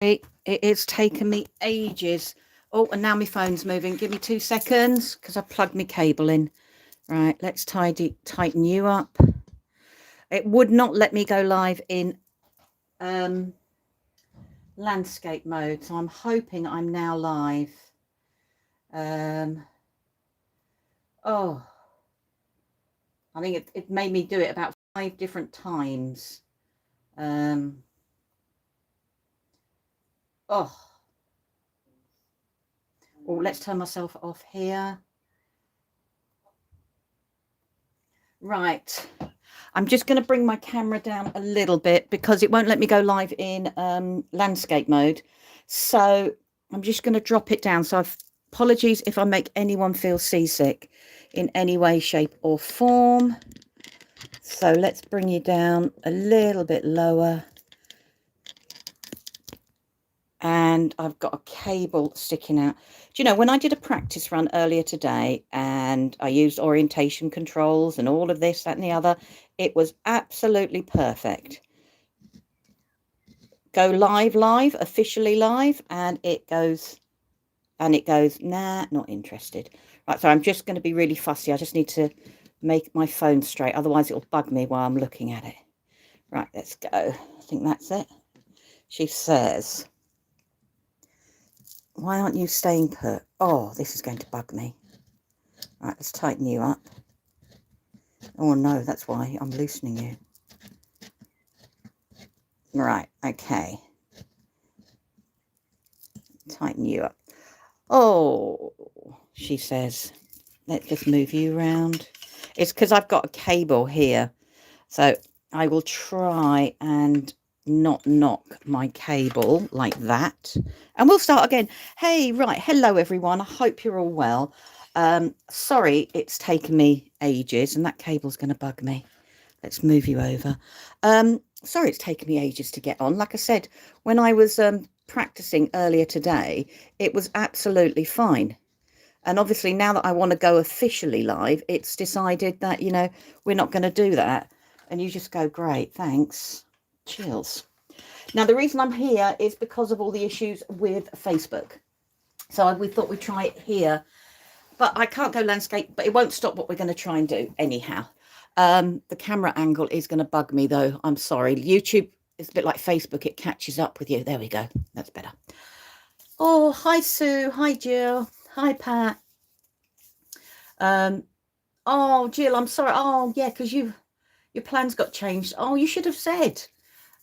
It is taken me ages. Oh, and now my phone's moving. Give me 2 seconds because I plugged my cable in. Right, let's tighten you up. It would not let me go live in landscape mode, so I'm hoping I'm now live. Oh, I think it made me do it about 5 different times. Oh, let's turn myself off here. Right. I'm just going to bring my camera down a little bit because it won't let me go live in landscape mode. So I'm just going to drop it down. So apologies if I make anyone feel seasick in any way, shape or form. So let's bring you down a little bit lower. And I've got a cable sticking out. Do you know, when I did a practice run earlier today and I used orientation controls and all of this, that and the other, it was absolutely perfect. Go live, officially live, and it goes, nah, not interested. Right, so I'm just going to be really fussy. I just need to make my phone straight, otherwise it'll bug me while I'm looking at it. Right, let's go. I think that's it. She says, why aren't you staying put? Oh, this is going to bug me. Right, let's tighten you up. Oh no, that's why I'm loosening you. Right, okay. Tighten you up. Oh, she says, let's just move you around. It's because I've got a cable here. So I will try and not knock my cable like that. And we'll start again. Hey, right. Hello, everyone. I hope you're all well. Sorry, it's taken me ages and that cable's going to bug me. Let's move you over. Sorry, it's taken me ages to get on. Like I said, when I was practicing earlier today, it was absolutely fine. And obviously now that I want to go officially live, it's decided that, you know, we're not going to do that. And you just go, great, thanks. Chills. Now, the reason I'm here is because of all the issues with Facebook. So we thought we'd try it here. But I can't go landscape, but it won't stop what we're going to try and do anyhow. The camera angle is going to bug me, though. I'm sorry. YouTube is a bit like Facebook. It catches up with you. There we go. That's better. Oh, hi, Sue. Hi, Jill. Hi, Pat. Oh, Jill, I'm sorry. Oh, yeah, because your plans got changed. Oh, you should have said.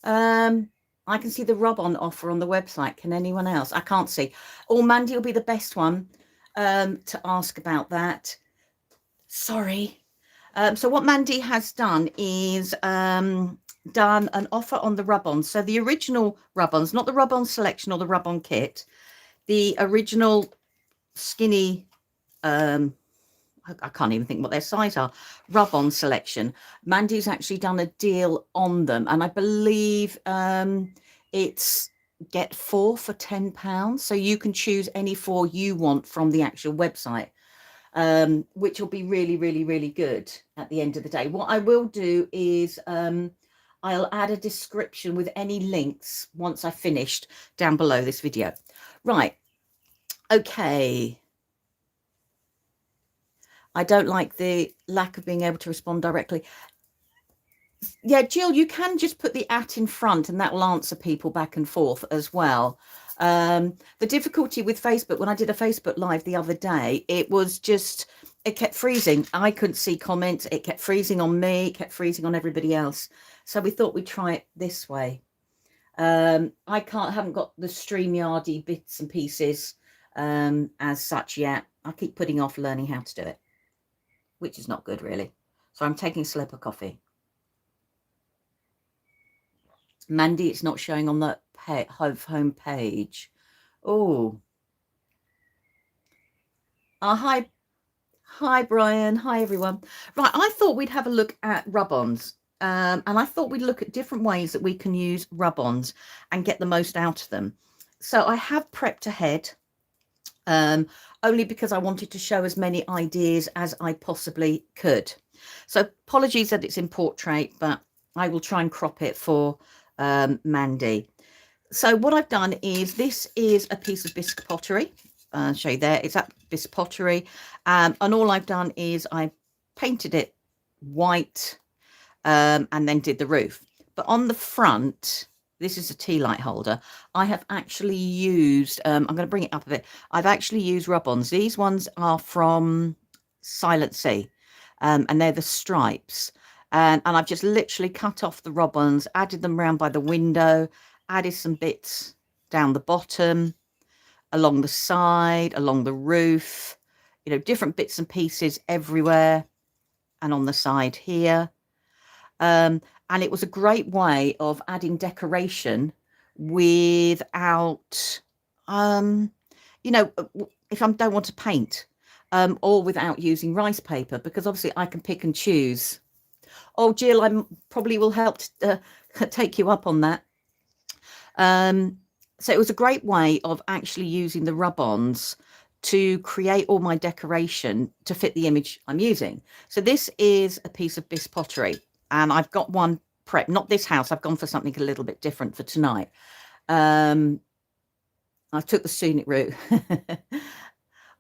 I can see the rub-on offer on the website. Can anyone else? I can't see. Oh, Mandy will be the best one to ask about that. Sorry. So what Mandy has done is done an offer on the rub-ons. So the original rub-ons, not the rub-on selection or the rub-on kit, the original skinny, I can't even think what their size are, rub-on selection. Mandy's actually done a deal on them, and I believe it's get 4 for £10. So you can choose any 4 you want from the actual website, which will be really, really, really good at the end of the day. What I will do is I'll add a description with any links once I've finished down below this video. Right. Okay. I don't like the lack of being able to respond directly. Yeah, Jill, you can just put the @ in front and that will answer people back and forth as well. The difficulty with Facebook, when I did a Facebook live the other day, it was just, it kept freezing. I couldn't see comments. It kept freezing on me, it kept freezing on everybody else. So we thought we'd try it this way. I haven't got the StreamYardy bits and pieces as such yet. I keep putting off learning how to do it, which is not good, really. So I'm taking a slip of coffee. Mandy, it's not showing on the home page. Oh. Hi. Hi, Brian. Hi, everyone. Right, I thought we'd have a look at rub-ons. And I thought we'd look at different ways that we can use rub-ons and get the most out of them. So I have prepped ahead, only because I wanted to show as many ideas as I possibly could. So apologies that it's in portrait, but I will try and crop it for Mandy. So what I've done is, this is a piece of Bisque Pottery. I'll show you there. It's at Bisque Pottery. And all I've done is I painted it white and then did the roof. But on the front, this is a tea light holder. I have actually used, I'm going to bring it up a bit. I've actually used rub-ons. These ones are from Silent Sea, and they're the stripes. And I've just literally cut off the rub-ons, added them round by the window, added some bits down the bottom, along the side, along the roof, you know, different bits and pieces everywhere, and on the side here. And it was a great way of adding decoration without, you know, if I don't want to paint, or without using rice paper, because obviously I can pick and choose. Oh, Jill, I probably will help to take you up on that. So it was a great way of actually using the rub-ons to create all my decoration to fit the image I'm using. So this is a piece of Bisque Pottery, and I've got one prep, not this house. I've gone for something a little bit different for tonight. I took the scenic route.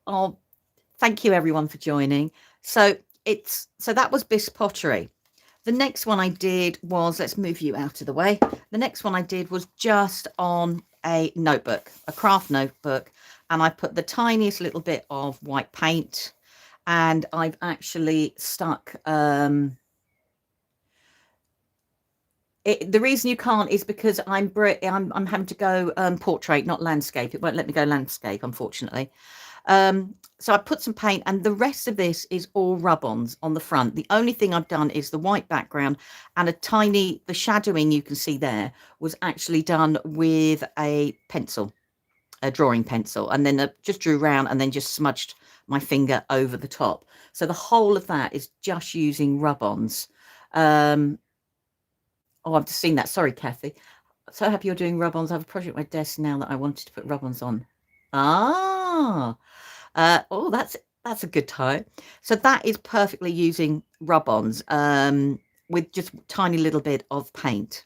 Oh, thank you everyone for joining. So that was Bisque Pottery. The next one I did was, let's move you out of the way. The next one I did was just on a notebook, a craft notebook, and I put the tiniest little bit of white paint, and I've actually stuck, the reason you can't is because I'm having to go portrait, not landscape. It won't let me go landscape, unfortunately. So I put some paint, and the rest of this is all rub-ons on the front. The only thing I've done is the white background, and the shadowing you can see there was actually done with a pencil, a drawing pencil, and then just drew round and then just smudged my finger over the top. So the whole of that is just using rub-ons. Oh, I've just seen that. Sorry, Kathy. So happy you're doing rub-ons. I have a project on my desk now that I wanted to put rub-ons on. Oh, that's a good time. So that is perfectly using rub-ons with just a tiny little bit of paint.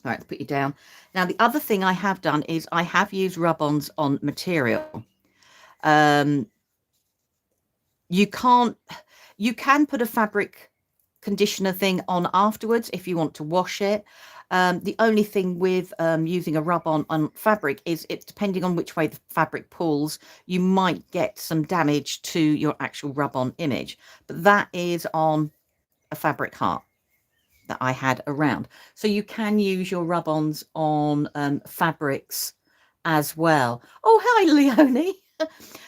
All right, let's put you down. Now, the other thing I have done is I have used rub-ons on material. You can put a fabric conditioner thing on afterwards if you want to wash it. The only thing with using a rub-on on fabric is it's depending on which way the fabric pulls, you might get some damage to your actual rub-on image. But that is on a fabric heart that I had around. So you can use your rub-ons on fabrics as well. Oh, hi, Leonie.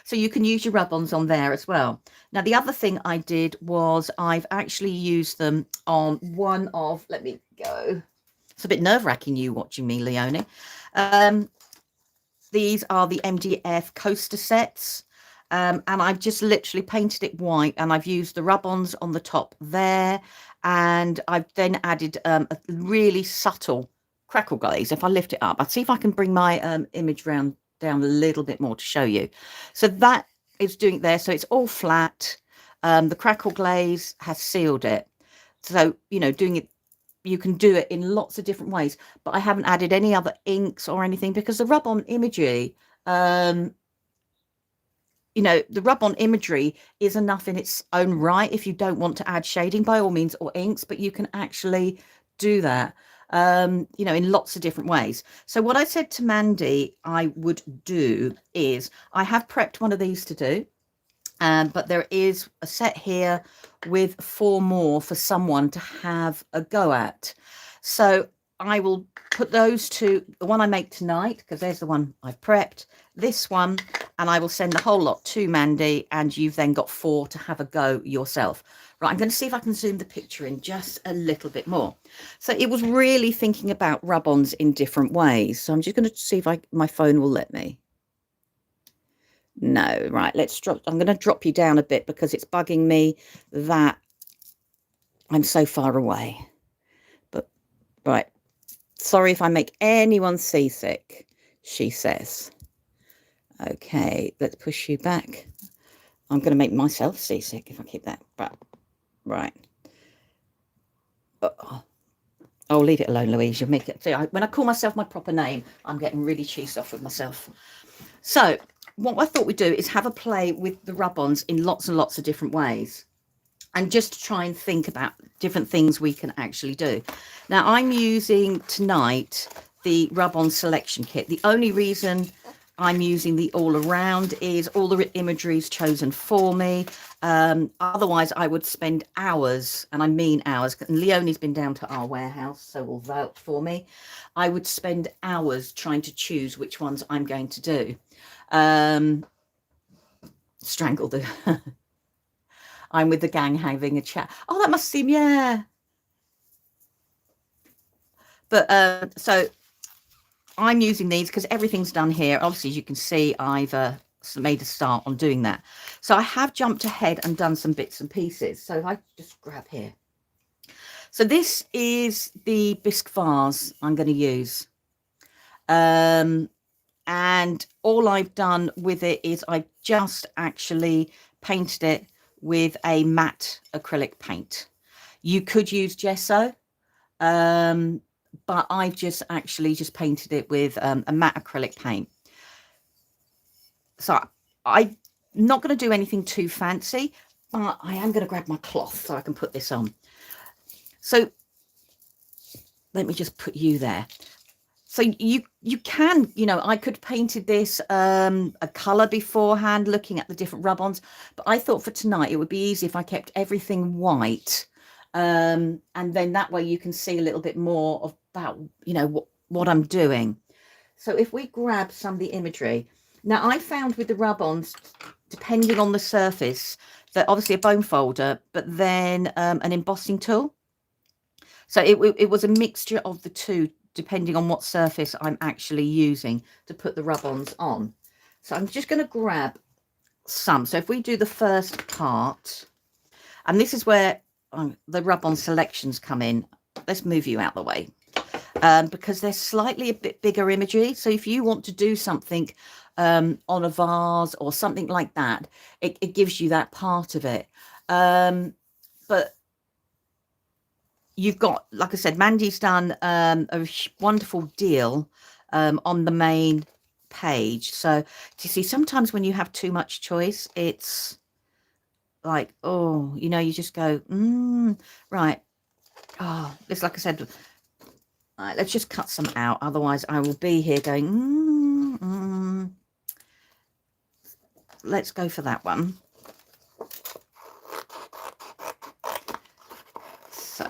So you can use your rub-ons on there as well. Now, the other thing I did was I've actually used them on one of, let me go. It's a bit nerve-wracking you watching me, Leonie. These are the MDF coaster sets. And I've just literally painted it white, and I've used the rub-ons on the top there. And I've then added a really subtle crackle glaze. If I lift it up, I'll see if I can bring my image down a little bit more to show you. So that is doing it there. So it's all flat. The crackle glaze has sealed it. So, you know, doing it, you can do it in lots of different ways, but I haven't added any other inks or anything because the rub-on imagery, you know, the rub-on imagery is enough in its own right. If you don't want to add shading, by all means, or inks, but you can actually do that, you know, in lots of different ways. So what I said to Mandy I would do is, I have prepped one of these to do, but there is a set here with 4 more for someone to have a go at. So I will put those to the one I make tonight, because there's the one I've prepped, this one, and I will send the whole lot to Mandy, and you've then got 4 to have a go yourself. Right, I'm going to see if I can zoom the picture in just a little bit more. So it was really thinking about rub-ons in different ways. So I'm just going to see if my phone will let me. No, right, let's drop. I'm going to drop you down a bit because it's bugging me that I'm so far away. But right, sorry if I make anyone seasick, she says. Okay, let's push you back. I'm going to make myself seasick if I keep that. Right. Oh. Oh, leave it alone, Louise. You'll make it. See, when I call myself my proper name, I'm getting really cheesed off with myself. So what I thought we'd do is have a play with the rub-ons in lots and lots of different ways, and just to try and think about different things we can actually do. Now, I'm using tonight the rub-on selection kit. The only reason I'm using the all around is all the imagery is chosen for me. Otherwise, I would spend hours, and I mean hours, and Leonie's been down to our warehouse, so will vouch for me. I would spend hours trying to choose which ones I'm going to do. Strangle the... I'm with the gang having a chat. Oh, that must seem, yeah. But so I'm using these because everything's done here. Obviously, as you can see, I've made a start on doing that. So I have jumped ahead and done some bits and pieces. So if I just grab here. So this is the bisque vase I'm going to use. And all I've done with it is I just actually painted it with a matte acrylic paint. You could use gesso, but I've just actually painted it with a matte acrylic paint. So I'm not going to do anything too fancy, but I am going to grab my cloth so I can put this on. So let me just put you there. So you can, you know, I could painted this a colour beforehand, looking at the different rub-ons, but I thought for tonight it would be easy if I kept everything white, and then that way you can see a little bit more about, you know, what I'm doing. So if we grab some of the imagery, now I found with the rub-ons, depending on the surface, that obviously a bone folder, but then an embossing tool. So it was a mixture of the two, depending on what surface I'm actually using to put the rub-ons on. So I'm just going to grab some. So if we do the first part, and this is where the rub-on selections come in. Let's move you out the way, because they're slightly a bit bigger imagery. So if you want to do something on a vase or something like that, it gives you that part of it. But you've got, like I said, Mandy's done a wonderful deal on the main page. So do you see, sometimes when you have too much choice, it's like, oh, you know, you just go, right. Oh, it's like I said, right, let's just cut some out. Otherwise, I will be here going, Let's go for that one. So,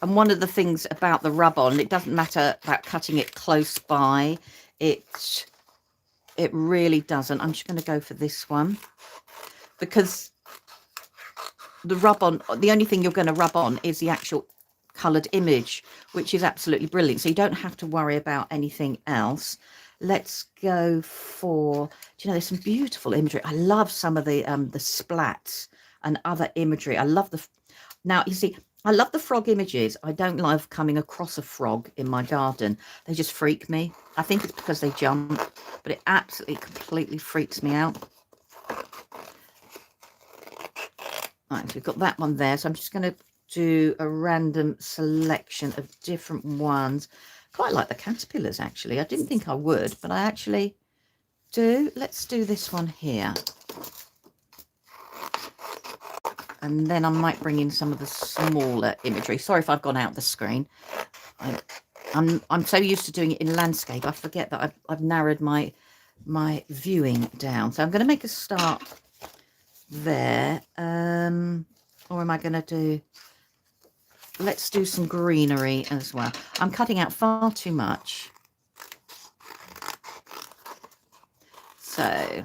and one of the things about the rub-on, it doesn't matter about cutting it close by. It really doesn't. I'm just going to go for this one, because the rub-on, the only thing you're going to rub on is the actual coloured image, which is absolutely brilliant. So you don't have to worry about anything else. Let's go for, do you know, there's some beautiful imagery. I love some of the splats and other imagery. I love the, now you see, I love the frog images. I don't love coming across a frog in my garden. They just freak me. I think it's because they jump, but it absolutely completely freaks me out. Right, so we've got that one there. So I'm just going to do a random selection of different ones. Quite like the caterpillars, actually. I didn't think I would, but I actually do. Let's do this one here. And then I might bring in some of the smaller imagery. Sorry if I've gone out the screen. I'm so used to doing it in landscape, I forget that I've narrowed my viewing down. So I'm going to make a start there. Or am I going to do, let's do some greenery as well. I'm cutting out far too much. So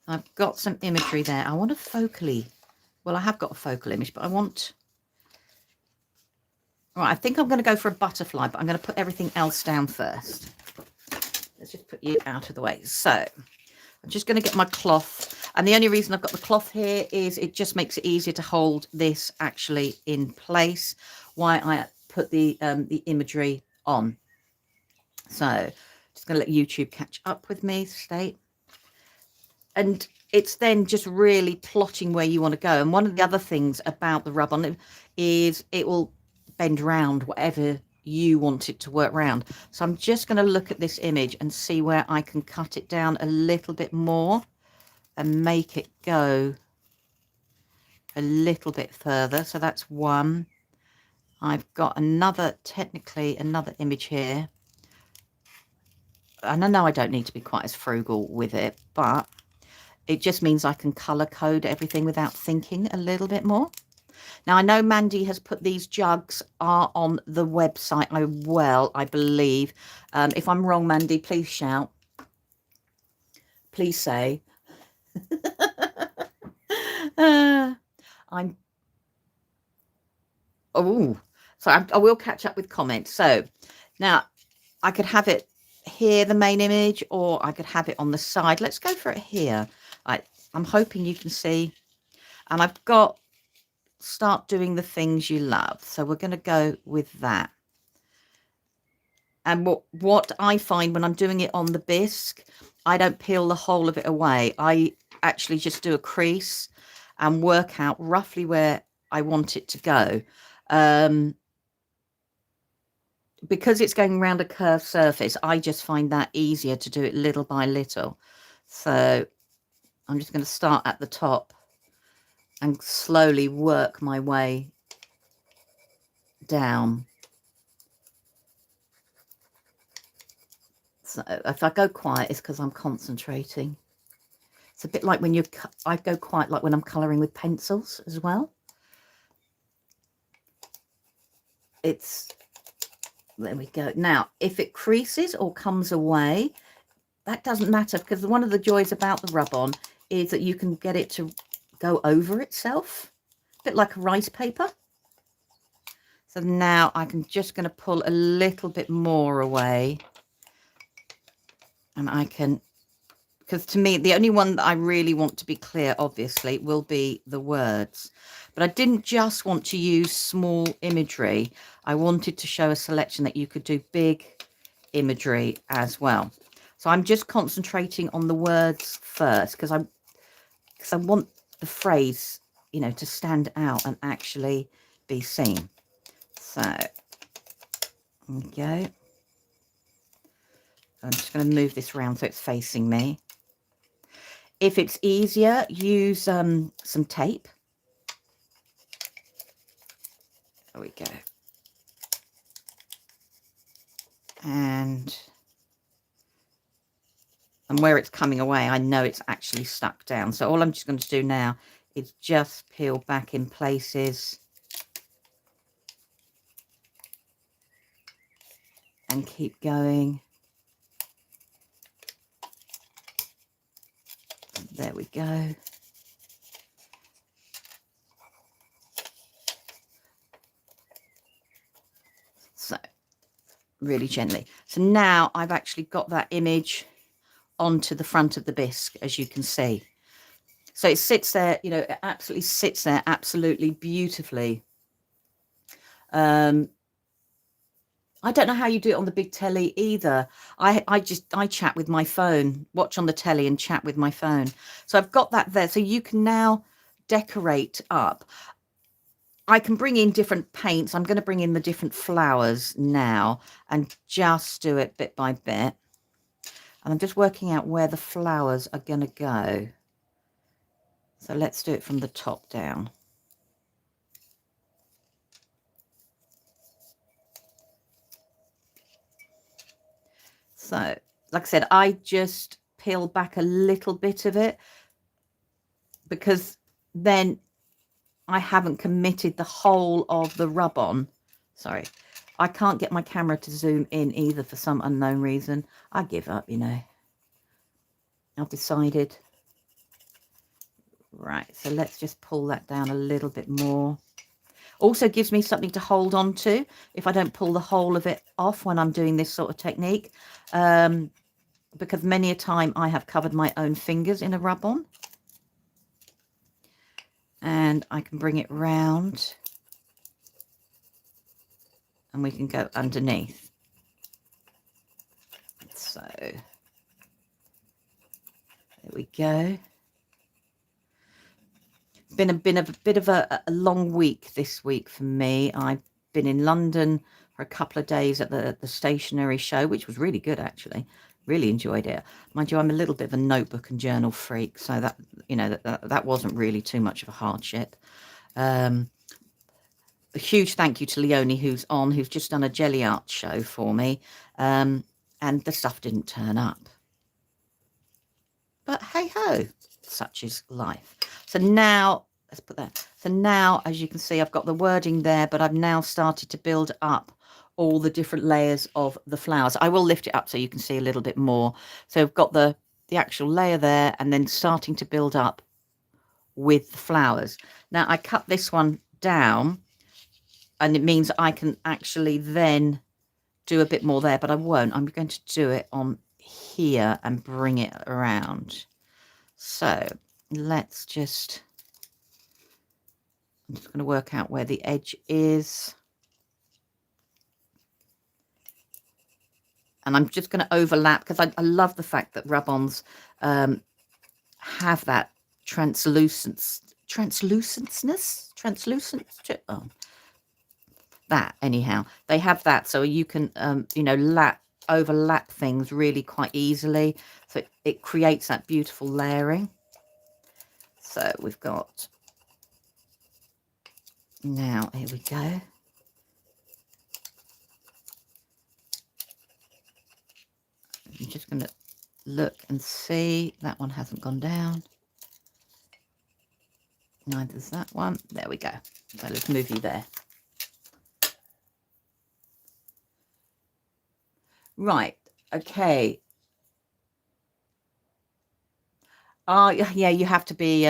I've got some imagery there. I want a focally, well, I have got a focal image, but I want, right, I think I'm going to go for a butterfly, but I'm going to put everything else down first. Let's just put you out of the way. So I'm just going to get my cloth. And the only reason I've got the cloth here is it just makes it easier to hold this actually in place while I put the imagery on. So just going to let YouTube catch up with me, stay. And it's then just really plotting where you want to go. And one of the other things about the rub-on is it will bend round whatever you want it to work round. So I'm just going to look at this image and see where I can cut it down a little bit more and make it go a little bit further. So that's one. I've got technically another image here. And I know I don't need to be quite as frugal with it, but it just means I can color code everything without thinking a little bit more. Now, I know Mandy has put these jugs are on the website. I believe. If I'm wrong, Mandy, please shout. Please say. I will catch up with comments. So now I could have it here, the main image, or I could have it on the side. Let's go for it here. I'm hoping you can see. And I've got start doing the things you love. So we're going to go with that. And what I find when I'm doing it on the bisque, I don't peel the whole of it away. I actually just do a crease and work out roughly where I want it to go. Because it's going around a curved surface, I just find that easier to do it little by little. So I'm just going to start at the top and slowly work my way down. So if I go quiet, it's because I'm concentrating. It's a bit like when I go quiet, like when I'm colouring with pencils as well. There we go. Now, if it creases or comes away, that doesn't matter, because one of the joys about the rub-on is that you can get it to go over itself, a bit like a rice paper. So now I'm just going to pull a little bit more away. And I can, because to me, the only one that I really want to be clear, obviously, will be the words. But I didn't just want to use small imagery. I wanted to show a selection that you could do big imagery as well. So I'm just concentrating on the words first, because I want the phrase, you know, to stand out and actually be seen. So there we go. I'm just going to move this around so it's facing me. If it's easier, use some tape. There we go. And where it's coming away, I know it's actually stuck down. So all I'm just going to do now is just peel back in places and keep going. There we go. So really gently. So now I've actually got that image onto the front of the bisque, as you can see. So it sits there, you know, it absolutely sits there absolutely beautifully. I don't know how you do it on the big telly either. I chat with my phone, watch on the telly and chat with my phone. So I've got that there. So you can now decorate up. I can bring in different paints. I'm going to bring in the different flowers now and just do it bit by bit. And I'm just working out where the flowers are going to go. So let's do it from the top down. So, like I said, I just peel back a little bit of it because then I haven't committed the whole of the rub-on. Sorry, I can't get my camera to zoom in either for some unknown reason. I give up, you know. I've decided. Right, so let's just pull that down a little bit more. Also gives me something to hold on to if I don't pull the whole of it off when I'm doing this sort of technique. Because many a time I have covered my own fingers in a rub-on. And I can bring it round. And we can go underneath. So, there we go. been a bit of a long week this week for me. I've been in London for a couple of days at the stationery show, which was really good actually. Really enjoyed it. Mind you, I'm a little bit of a notebook and journal freak, so that, you know, that wasn't really too much of a hardship. A huge thank you to Leonie, who's just done a jelly art show for me, and the stuff didn't turn up. But hey ho, such is life. So now, let's put that. So now, as you can see, I've got the wording there, but I've now started to build up all the different layers of the flowers. I will lift it up so you can see a little bit more. So I've got the actual layer there, and then starting to build up with the flowers. Now I cut this one down, and it means I can actually then do a bit more there, but I won't. I'm going to do it on here and bring it around. So let's just, I'm just going to work out where the edge is. And I'm just going to overlap, because I love the fact that rub-ons have that translucent, oh, that anyhow. They have that, so you can, you know, overlap things really quite easily. So it creates that beautiful layering. So we've got, now here we go. I'm just going to look and see. That one hasn't gone down. Neither's that one. There we go. So let's move you there. Right. Okay. Yeah, you have to be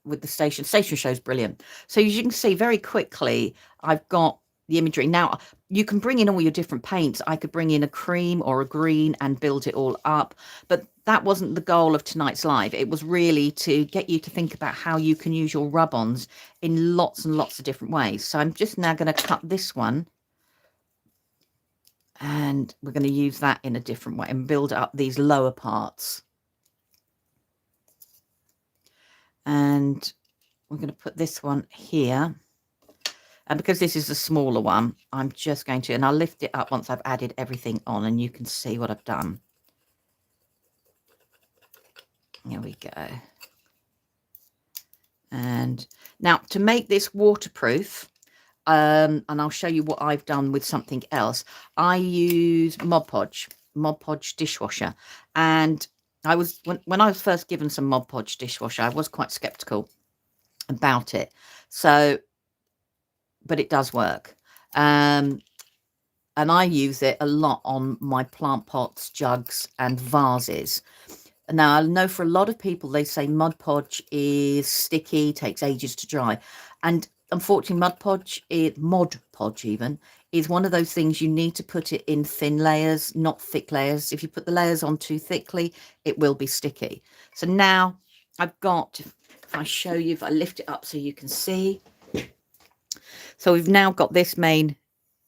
with the station show is brilliant. So as you can see very quickly, I've got the imagery. Now you can bring in all your different paints. I could bring in a cream or a green and build it all up, but that wasn't the goal of tonight's live. It was really to get you to think about how you can use your rub-ons in lots and lots of different ways. So I'm just now going to cut this one, and we're going to use that in a different way and build up these lower parts. And we're going to put this one here. And because this is a smaller one, I'm just going to, and I'll lift it up once I've added everything on, and you can see what I've done. Here we go. And now to make this waterproof, and I'll show you what I've done with something else. I use Mod Podge dishwasher. And I was, when I was first given some Mod Podge dishwasher, I was quite skeptical about it. So, but it does work. And I use it a lot on my plant pots, jugs and vases. Now, I know for a lot of people, they say Mod Podge is sticky, takes ages to dry. And unfortunately, Mod Podge even, is one of those things you need to put it in thin layers, not thick layers. If you put the layers on too thickly, it will be sticky. So now I've got, if I show you, if I lift it up so you can see. So we've now got this main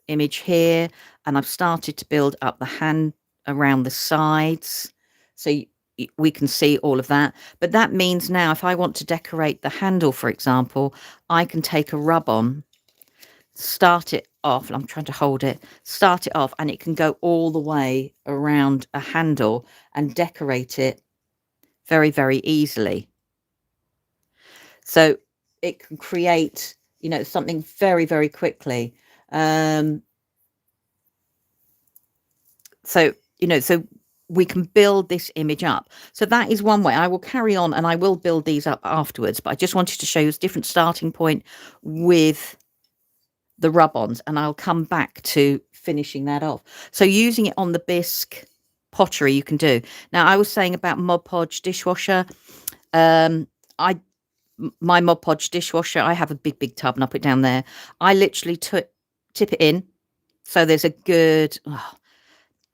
image here, and I've started to build up the hand around the sides. So we can see all of that. But that means now if I want to decorate the handle, for example, I can take a rub-on, start it off, I'm trying to hold it, start it off, and it can go all the way around a handle and decorate it very, very easily. So it can create, you know, something very, very quickly. So, you know, so we can build this image up. So that is one way. I will carry on and I will build these up afterwards, but I just wanted to show you a different starting point with the rub-ons, and I'll come back to finishing that off. So using it on the Bisque Pottery, you can do. Now, I was saying about Mod Podge dishwasher. My Mod Podge dishwasher, I have a big tub and I put it down there. I literally tip it in. So there's a good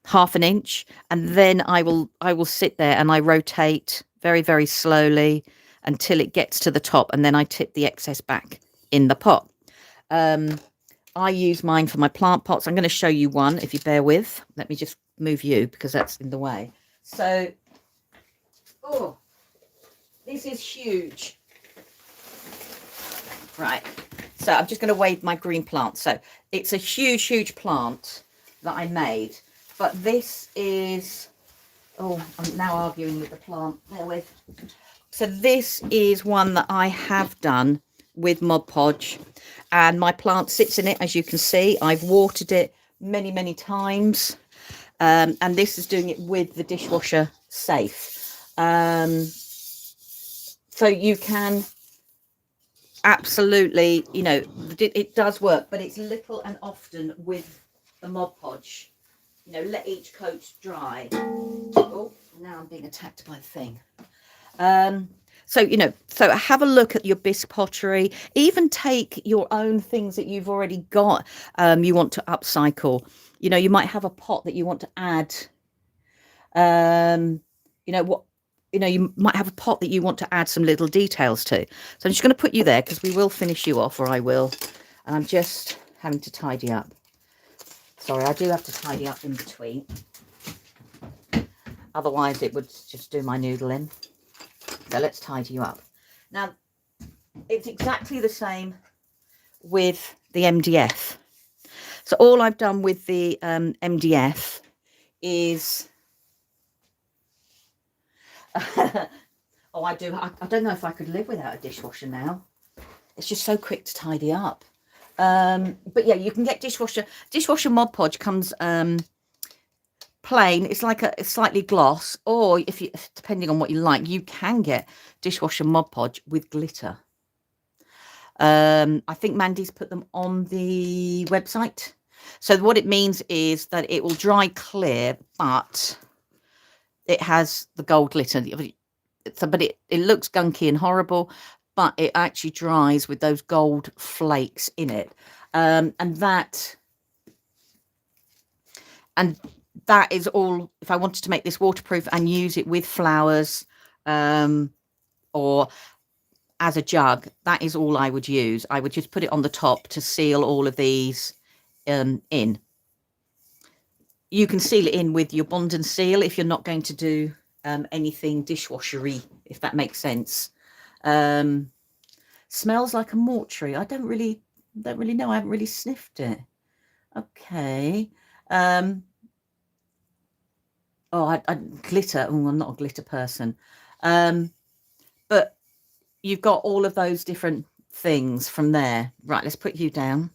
half an inch, and then I will sit there and I rotate very, very slowly until it gets to the top, and then I tip the excess back in the pot. I use mine for my plant pots. I'm going to show you one, if you bear with. Let me just move you because that's in the way. So, oh, this is huge. Right, so I'm just going to wave my green plant. So it's a huge plant that I made, but this is, oh, I'm now arguing with the plant. Bear with. So this is one that I have done with Mod Podge, and my plant sits in it, as you can see. I've watered it many times, and this is doing it with the dishwasher safe. So you can absolutely, you know, it does work, but it's little and often with the Mod Podge. You know, let each coat dry. Oh, now I'm being attacked by the thing. So, you know, so have a look at your Bisque Pottery. Even take your own things that you've already got, you want to upcycle. You know, you might have a pot that you want to add. You know, what, you know, you might have a pot that you want to add some little details to. So I'm just going to put you there because we will finish you off, or I will. And I'm just having to tidy up. Sorry, I do have to tidy up in between. Otherwise, it would just do my noodling. So let's tidy you up. Now, it's exactly the same with the MDF. So all I've done with the MDF is... oh, I do. I don't know if I could live without a dishwasher now. It's just so quick to tidy up. But yeah, you can get dishwasher Mod Podge comes plain. It's like a slightly gloss, or if you, depending on what you like, you can get dishwasher Mod Podge with glitter. I think Mandy's put them on the website. So what it means is that it will dry clear, but it has the gold glitter. But it looks gunky and horrible, but it actually dries with those gold flakes in it. And that is all. If I wanted to make this waterproof and use it with flowers, or as a jug, that is all I would use. I would just put it on the top to seal all of these in. You can seal it in with your Bond and Seal if you're not going to do anything dishwashery, if that makes sense. Smells like a mortuary. I don't really know. I haven't really sniffed it. Okay. Oh, I glitter. Oh, I'm not a glitter person. But you've got all of those different things from there. Right, let's put you down.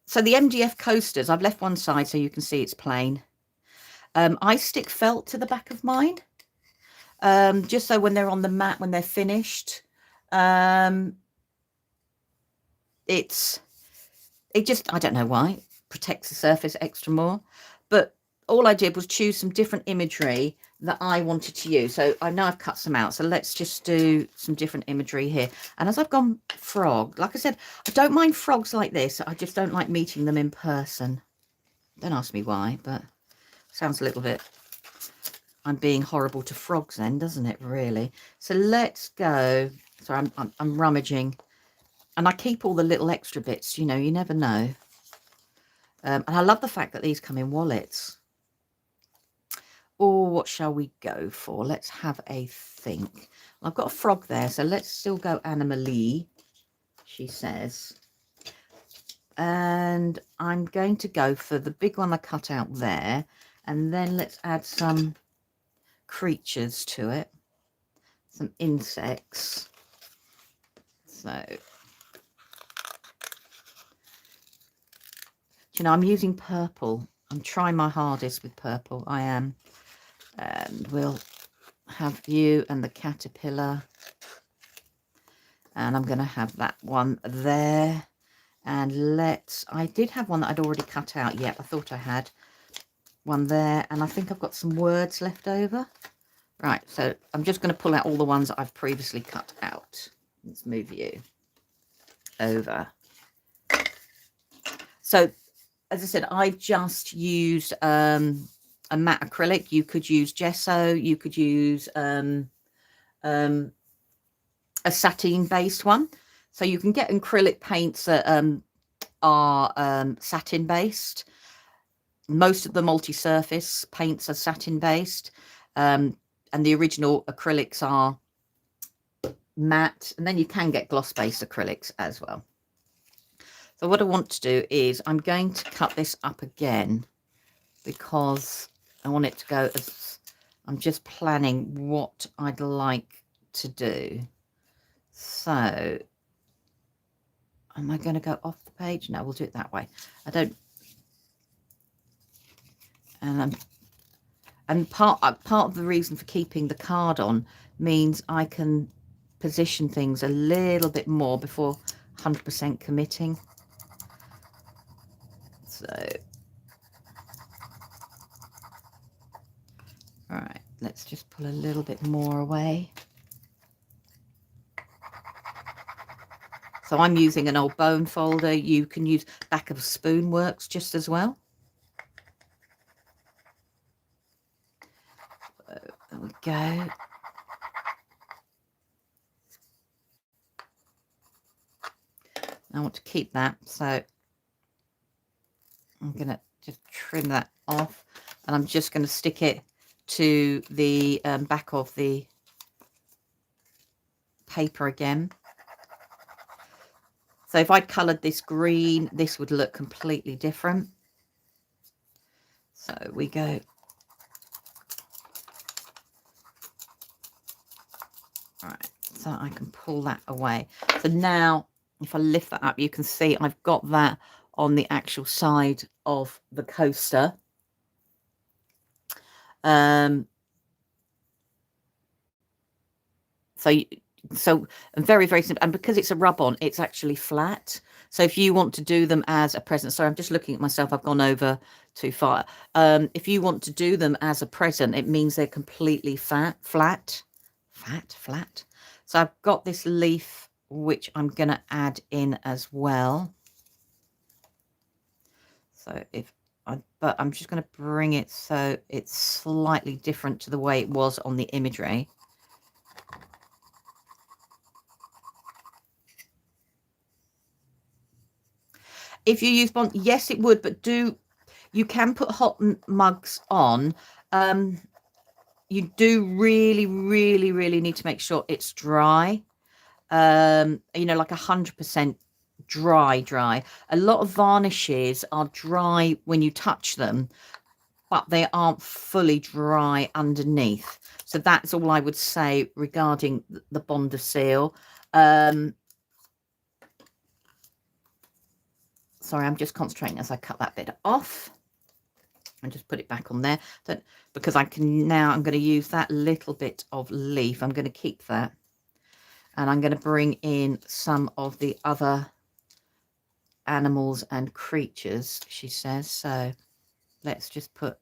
So the MDF coasters, I've left one side so you can see it's plain. I stick felt to the back of mine, just so when they're on the mat, when they're finished, it just, I don't know why, protects the surface extra more. But all I did was choose some different imagery that I wanted to use. So I know I've cut some out, so let's just do some different imagery here. And as I've gone frog, like I said, I don't mind frogs like this. I just don't like meeting them in person. Don't ask me why, but sounds a little bit, I'm being horrible to frogs then, doesn't it, really? So let's go. Sorry, I'm rummaging. And I keep all the little extra bits, you know, you never know. And I love the fact that these come in wallets. Or what shall we go for? Let's have a think. I've got a frog there, so let's still go animally, she says. And I'm going to go for the big one I cut out there. And then let's add some creatures to it. Some insects. So, you know, I'm using purple. I'm trying my hardest with purple. I am. And we'll have you and the caterpillar. And I'm going to have that one there. And I did have one that I'd already cut out. Yep, I thought I had one there. And I think I've got some words left over. Right, so I'm just going to pull out all the ones that I've previously cut out. Let's move you over. So, as I said, I've just used a matte acrylic. You could use gesso. You could use a sateen based one. So you can get acrylic paints that are satin based. Most of the multi-surface paints are satin based, and the original acrylics are matte, and then you can get gloss-based acrylics as well. So what I want to do is I'm going to cut this up again because I want it to go as, I'm just planning what I'd like to do. So am I going to go off the page? No, we'll do it that way. I don't, and part of the reason for keeping the card on means I can position things a little bit more before 100% committing. So, all right, let's just pull a little bit more away. So I'm using an old bone folder. You can use back of a spoon, works just as well. So there we go. I want to keep that, so I'm going to just trim that off, and I'm just going to stick it to the back of the paper again. So if I'd coloured this green, this would look completely different. So we go. All right, so I can pull that away. So now if I lift that up, you can see I've got that on the actual side of the coaster. So very, very simple. And because it's a rub-on, it's actually flat. So if you want to do them as a present, sorry, I'm just looking at myself. I've gone over too far. If you want to do them as a present, it means they're completely flat. So I've got this leaf, which I'm going to add in as well. So but I'm just going to bring it so it's slightly different to the way it was on the imagery. If you use Bond, yes, it would, but you can put hot mugs on. You do really, really, really need to make sure it's dry. You know, like 100% dry. A lot of varnishes are dry when you touch them, but they aren't fully dry underneath. So that's all I would say regarding the Bond of Seal. Sorry, I'm just concentrating as I cut that bit off and just put it back on there. So, because I'm going to use that little bit of leaf. I'm going to keep that, and I'm going to bring in some of the other animals and creatures, she says. So let's just put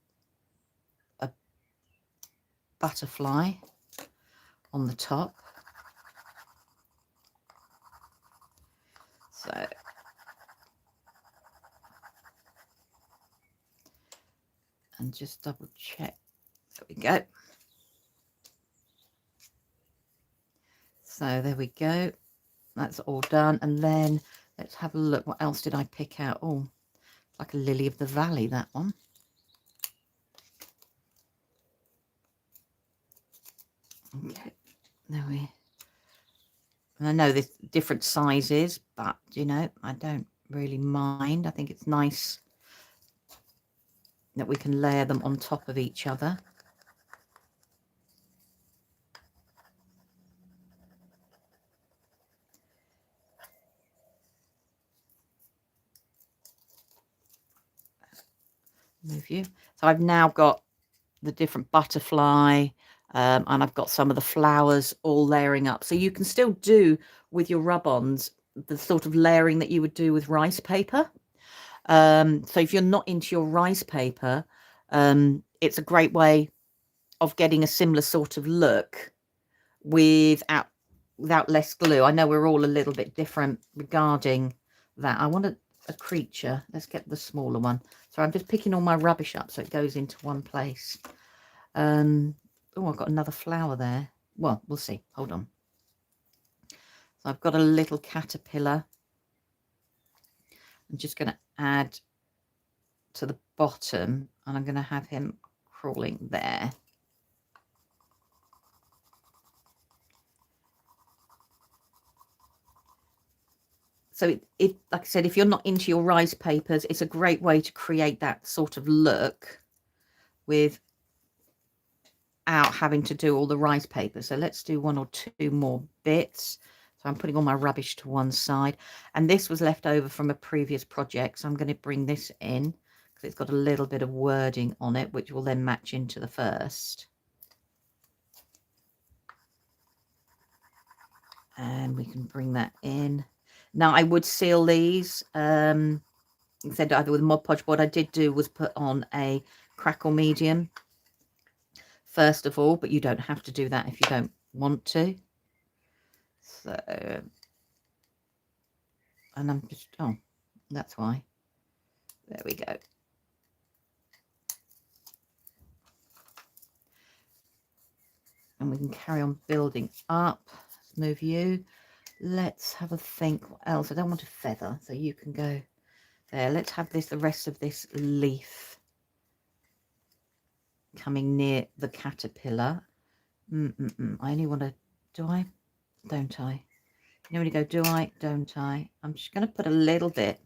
a butterfly on the top. So and just double check. There we go. So there we go. That's all done. And then let's have a look. What else did I pick out? Oh, like a lily of the valley, that one. Okay, there we. And I know there's different sizes, but you know, I don't really mind. I think it's nice that we can layer them on top of each other. Move you. So I've now got the different butterfly, and I've got some of the flowers all layering up. So you can still do with your rub-ons the sort of layering that you would do with rice paper. So if you're not into your rice paper, it's a great way of getting a similar sort of look without less glue. I know we're all a little bit different regarding that. I want a creature. Let's get the smaller one. So I'm just picking all my rubbish up so it goes into one place. Oh, I've got another flower there. Well, we'll see. Hold on. So I've got a little caterpillar. I'm just going to add to the bottom, and I'm going to have him crawling there. So it, like I said, if you're not into your rice papers, it's a great way to create that sort of look without having to do all the rice papers. So let's do 1 or 2 more bits. So I'm putting all my rubbish to one side, and this was left over from a previous project, so I'm going to bring this in because it's got a little bit of wording on it, which will then match into the first. And we can bring that in. Now I would seal these instead either with Mod Podge. What I did do was put on a crackle medium first of all, but you don't have to do that if you don't want to. So, and I'm just, oh, that's why. There we go. And we can carry on building up. Let's move you. Let's have a think what else. I don't want a feather, so you can go there. Let's have this, the rest of this leaf coming near the caterpillar. I only want to, do I? Don't I? You know when you go, do I? Don't I? I'm just going to put a little bit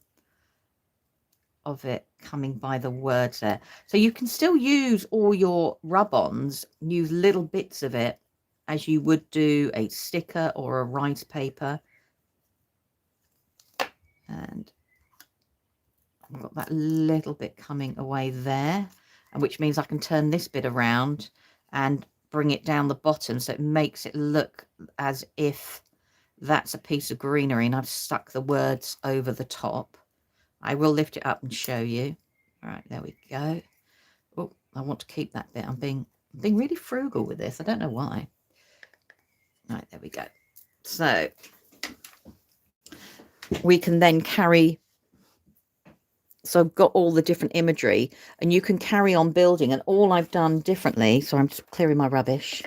of it coming by the words there. So you can still use all your rub-ons, use little bits of it as you would do a sticker or a rice paper. And I've got that little bit coming away there, and which means I can turn this bit around and bring it down the bottom, so it makes it look as if that's a piece of greenery and I've stuck the words over the top. I will lift it up and show you. All right, there we go. Oh, I want to keep that bit. I'm being really frugal with this. I don't know why. All right, there we go. So we can then carry, so I've got all the different imagery, and you can carry on building. And all I've done differently, so I'm just clearing my rubbish,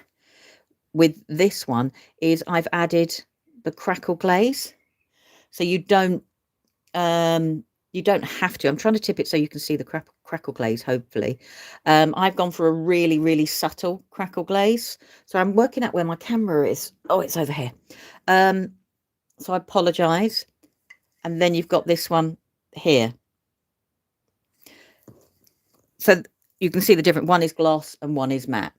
with this one is I've added the crackle glaze. So you don't have to. I'm trying to tip it so you can see the crackle glaze, hopefully. I've gone for a really, really subtle crackle glaze. So I'm working out where my camera is. Oh, it's over here. So I apologise. And then you've got this one here. So you can see the different, one is gloss and one is matte.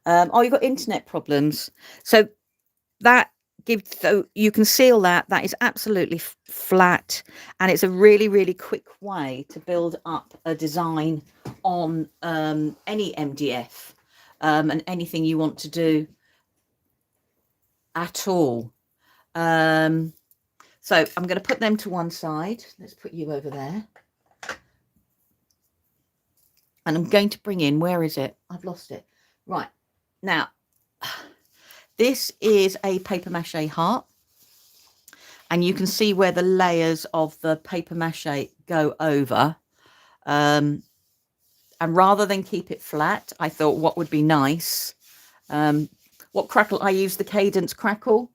Oh, you've got internet problems. So that gives, so you can seal that. That is absolutely flat, and it's a really, really quick way to build up a design on any MDF and anything you want to do at all. So I'm going to put them to one side. Let's put you over there. And I'm going to bring in, where is it? I've lost it. Right. Now, this is a paper mache heart. And you can see where the layers of the paper mache go over. And rather than keep it flat, I thought what would be nice. What crackle? I use the Cadence crackle.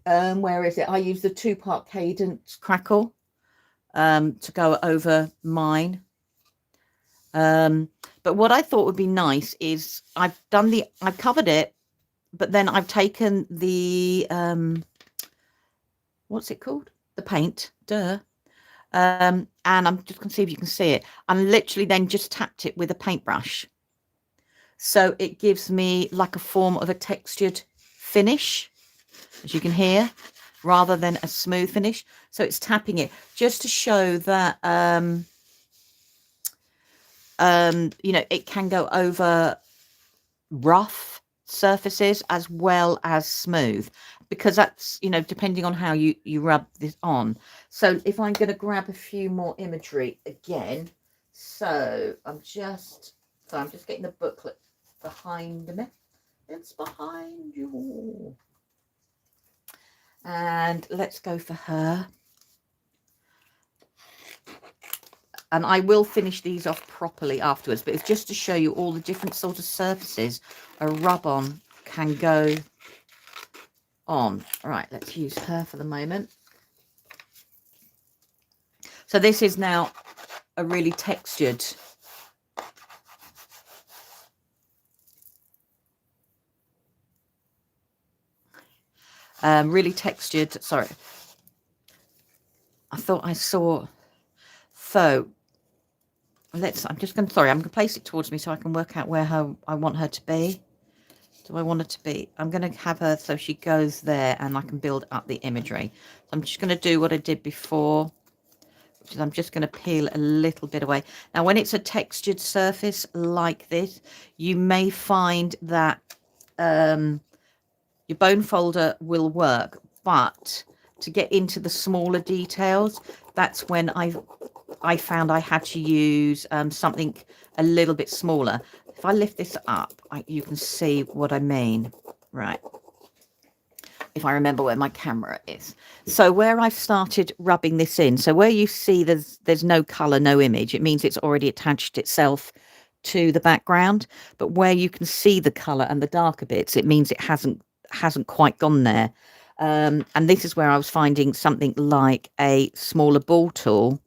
Where is it? I use the 2-part Cadence crackle to go over mine. But what I thought would be nice is I've covered it, but then I've taken the what's it called? The paint, and I'm just going to see if you can see it. I'm literally then just tapped it with a paintbrush, so it gives me like a form of a textured finish, as you can hear, rather than a smooth finish. So it's tapping it just to show that you know, it can go over rough surfaces as well as smooth, because that's, you know, depending on how you rub this on. So if I'm going to grab a few more imagery again, so I'm just getting the booklet behind me. It's behind you. And let's go for her. And I will finish these off properly afterwards, but it's just to show you all the different sort of surfaces a rub-on can go on. All right, let's use her for the moment. So this is now a really textured Really textured. Sorry, I thought I saw. So I'm just going to, sorry, I'm going to place it towards me so I can work out where I want her to be. Do I want her to be? I'm going to have her so she goes there and I can build up the imagery. So I'm just going to do what I did before, which is I'm just going to peel a little bit away. Now, when it's a textured surface like this, you may find that your bone folder will work, but to get into the smaller details, that's when I found I had to use something a little bit smaller. If I lift this up, you can see what I mean. Right. If I remember where my camera is. So where I've started rubbing this in, so where you see there's no color, no image, it means it's already attached itself to the background. But where you can see the color and the darker bits, it means it hasn't quite gone there. And this is where I was finding something like a smaller ball tool,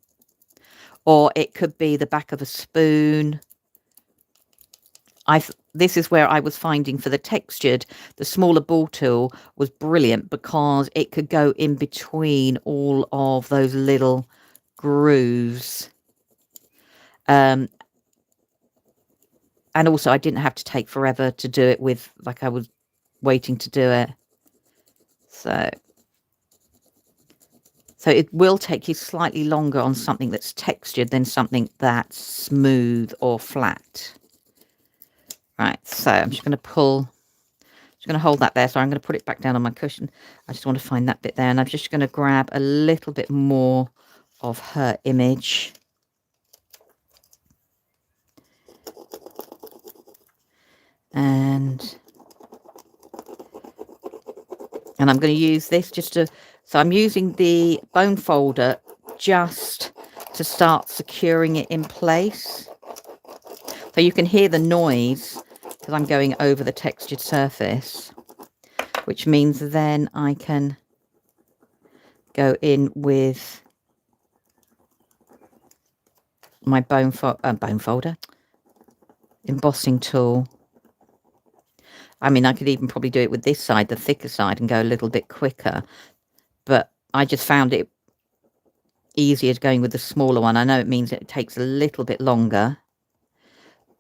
or it could be the back of a spoon. This is where I was finding for the textured, the smaller ball tool was brilliant because it could go in between all of those little grooves. And also I didn't have to take forever to do it with, like I was waiting to do it. So it will take you slightly longer on something that's textured than something that's smooth or flat. Right, so I'm just going to pull, just going to hold that there. So I'm going to put it back down on my cushion. I just want to find that bit there. And I'm just going to grab a little bit more of her image. And I'm going to use this just to, so I'm using the bone folder just to start securing it in place. So you can hear the noise because I'm going over the textured surface, which means then I can go in with my bone folder, embossing tool. I mean, I could even probably do it with this side, the thicker side, and go a little bit quicker. But I just found it easier going with the smaller one. I know it means it takes a little bit longer,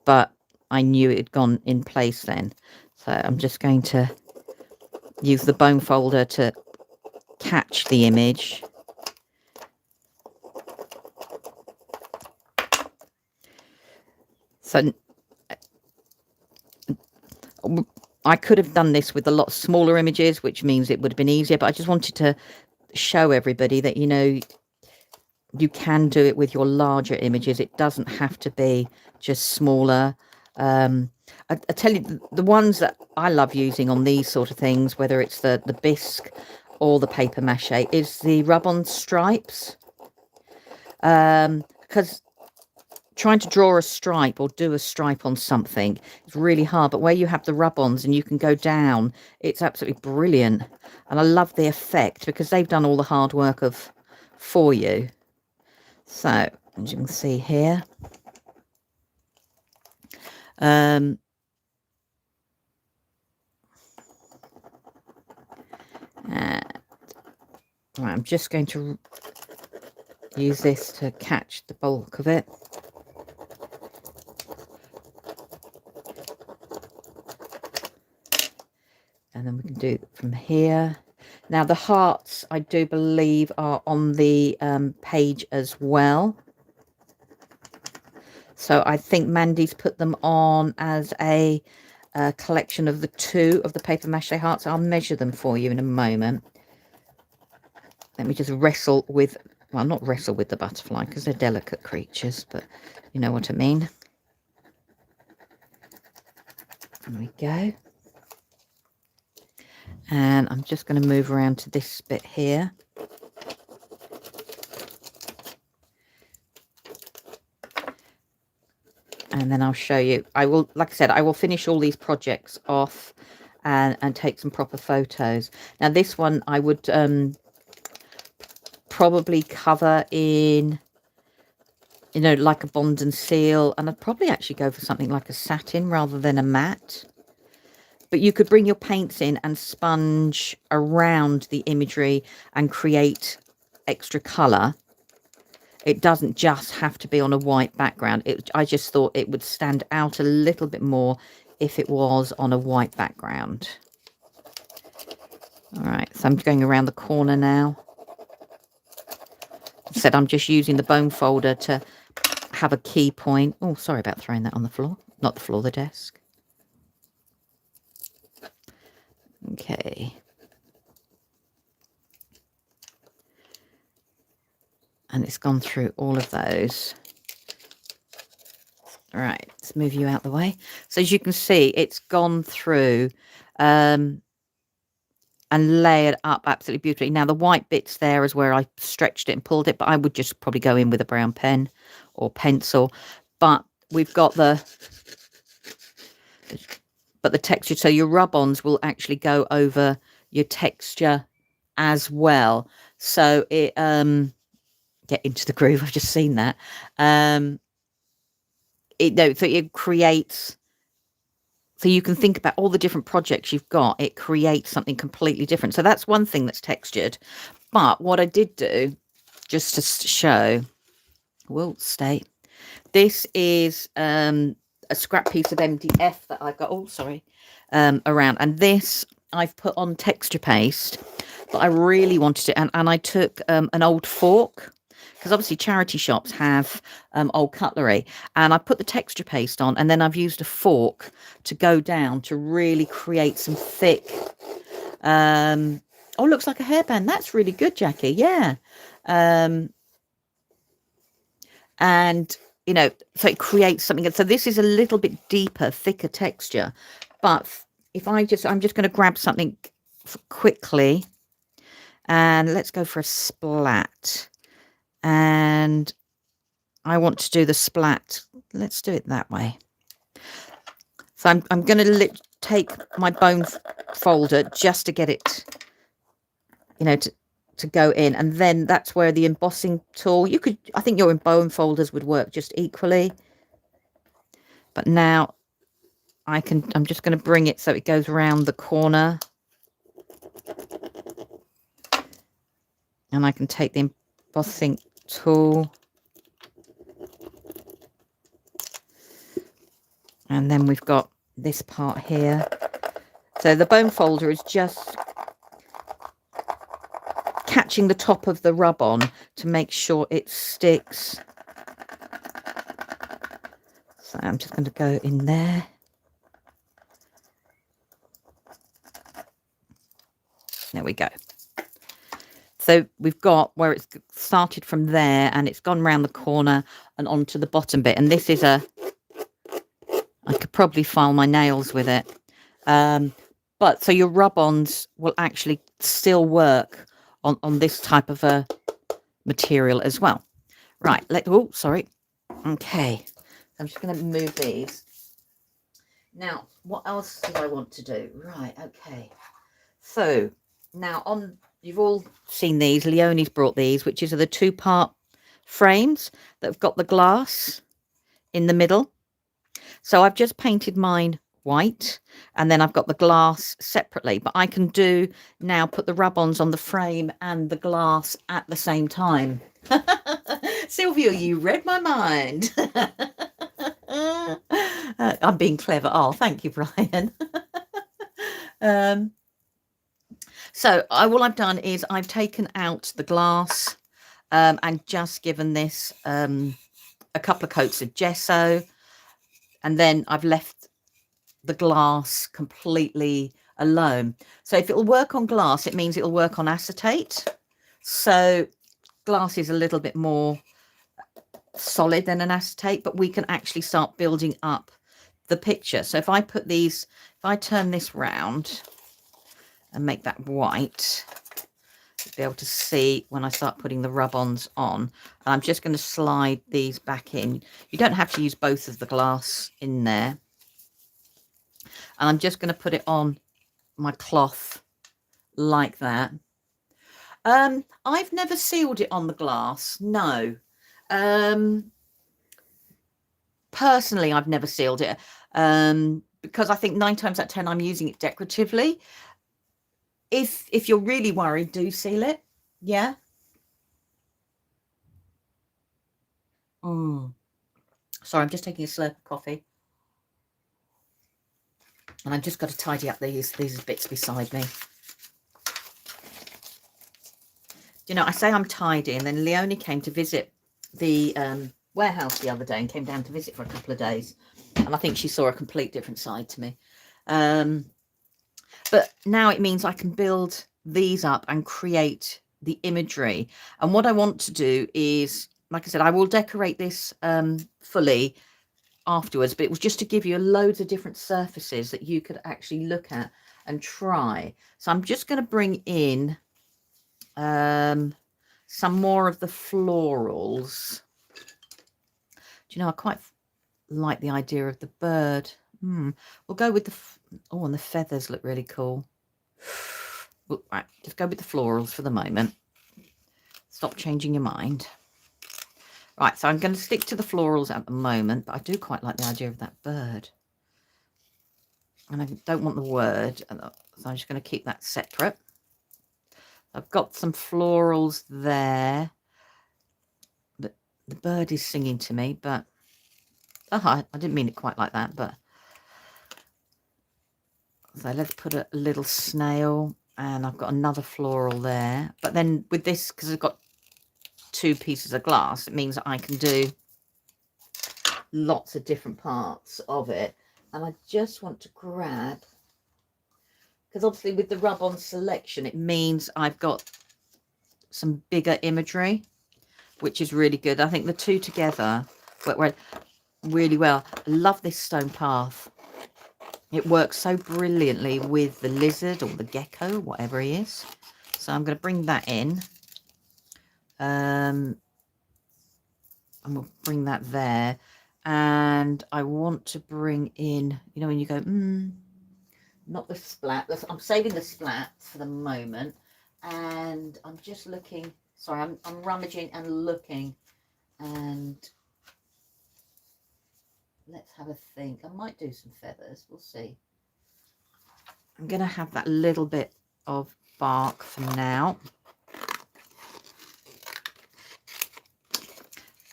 but I knew it had gone in place then. So I'm just going to use the bone folder to catch the image. So I could have done this with a lot smaller images, which means it would have been easier, but I just wanted to show everybody that, you know, you can do it with your larger images. It doesn't have to be just smaller. I tell you, the ones that I love using on these sort of things, whether it's the Bisque or the paper mache, is the rub-on stripes. Because trying to draw a stripe or do a stripe on something is really hard, but where you have the rub-ons and you can go down, it's absolutely brilliant. And I love the effect because they've done all the hard work for you. So as you can see here, and I'm just going to use this to catch the bulk of it. And then we can do it from here. Now the hearts, I do believe, are on the page as well. So I think Mandy's put them on as a collection of the two of the paper mache hearts. I'll measure them for you in a moment. Let me just wrestle with, well, not wrestle with the butterfly because they're delicate creatures, but you know what I mean. There we go. And I'm just going to move around to this bit here. And then I'll show you. I will, like I said, I will finish all these projects off and take some proper photos. Now this one I would probably cover in, you know, like a bond and seal. And I'd probably actually go for something like a satin rather than a matte. But you could bring your paints in and sponge around the imagery and create extra colour. It doesn't just have to be on a white background. I just thought it would stand out a little bit more if it was on a white background. All right, so I'm going around the corner now. I said I'm just using the bone folder to have a key point. Oh, sorry about throwing that on the floor. Not the floor, the desk. Okay. And it's gone through all of those. All right, let's move you out the way. So as you can see, it's gone through and layered up absolutely beautifully. Now, the white bits there is where I stretched it and pulled it, but I would just probably go in with a brown pen or pencil. But we've got the texture. So your rub-ons will actually go over your texture as well. So it... get into the groove. I've just seen that. So it creates, so you can think about all the different projects you've got. It creates something completely different. So that's one thing that's textured. But what I did do, just to show, will stay. This is a scrap piece of MDF that I've got. Oh, sorry, around, and this I've put on texture paste. But I really wanted it, and I took an old fork. Because obviously charity shops have old cutlery, and I put the texture paste on, and then I've used a fork to go down to really create some thick. Oh, looks like a hairband. That's really good, Jackie. Yeah. And you know, so it creates something. So this is a little bit deeper, thicker texture. But if I'm just going to grab something quickly, and let's go for a splat. And I want to do the splat. Let's do it that way. So I'm going to take my bone folder just to get it, you know, to go in. And then that's where the embossing tool, you could, I think your bone folders would work just equally. But now I'm just going to bring it so it goes around the corner. And I can take the embossing tool, and then we've got this part here. So the bone folder is just catching the top of the rub-on to make sure it sticks. So I'm just going to go in there. There we go. So we've got where it's started from there, and it's gone round the corner and onto the bottom bit. And this is I could probably file my nails with it. But so your rub-ons will actually still work on this type of a material as well. Right. Oh, sorry. Okay. I'm just going to move these. Now, what else do I want to do? Right. Okay. So now you've all seen these. Leonie's brought these, which is the 2-part frames that have got the glass in the middle. So I've just painted mine white, and then I've got the glass separately. But I can now put the rub-ons on the frame and the glass at the same time. Sylvia, you read my mind. I'm being clever. Oh, thank you, Brian. So all I've done is I've taken out the glass and just given this a couple of coats of gesso, and then I've left the glass completely alone. So if it'll work on glass, it means it'll work on acetate. So glass is a little bit more solid than an acetate, but we can actually start building up the picture. So if I turn this round and make that white, you'll be able to see when I start putting the rub-ons on. And I'm just going to slide these back in. You don't have to use both of the glass in there. And I'm just going to put it on my cloth like that. I've never sealed it on the glass. No. Personally, I've never sealed it. because I think 9 times out of 10 I'm using it decoratively. If you're really worried, do seal it. Yeah. Sorry, I'm just taking a slurp of coffee. And I've just got to tidy up these bits beside me. You know, I say I'm tidy, and then Leonie came to visit the warehouse the other day and came down to visit for a couple of days. And I think she saw a complete different side to me. But now it means I can build these up and create the imagery. And what I want to do is, like I said, I will decorate this fully afterwards, but it was just to give you loads of different surfaces that you could actually look at and try. So I'm just going to bring in some more of the florals. Do you know, I quite like the idea of the bird. We'll go with the and the feathers look really cool. Right, just go with the florals for the moment. Stop changing your mind. Right, so I'm going to stick to the florals at the moment, but I do quite like the idea of that bird. And I don't want the word, so I'm just going to keep that separate. I've got some florals there. But the bird is singing to me, but I didn't mean it quite like that. But so let's put a little snail, and I've got another floral there. But then with this, because I've got 2 pieces of glass, it means that I can do lots of different parts of it. And I just want to grab, because obviously with the rub-on selection, it means I've got some bigger imagery, which is really good. I think the 2 together work really well. I love this stone path. It works so brilliantly with the lizard or the gecko, whatever he is. So I'm going to bring that in. And we'll bring that there. And I want to bring in, you know, when you go, not the splat. I'm saving the splat for the moment. And I'm just looking, sorry, I'm rummaging and looking. And let's have a think. I might do some feathers. We'll see. I'm going to have that little bit of bark for now.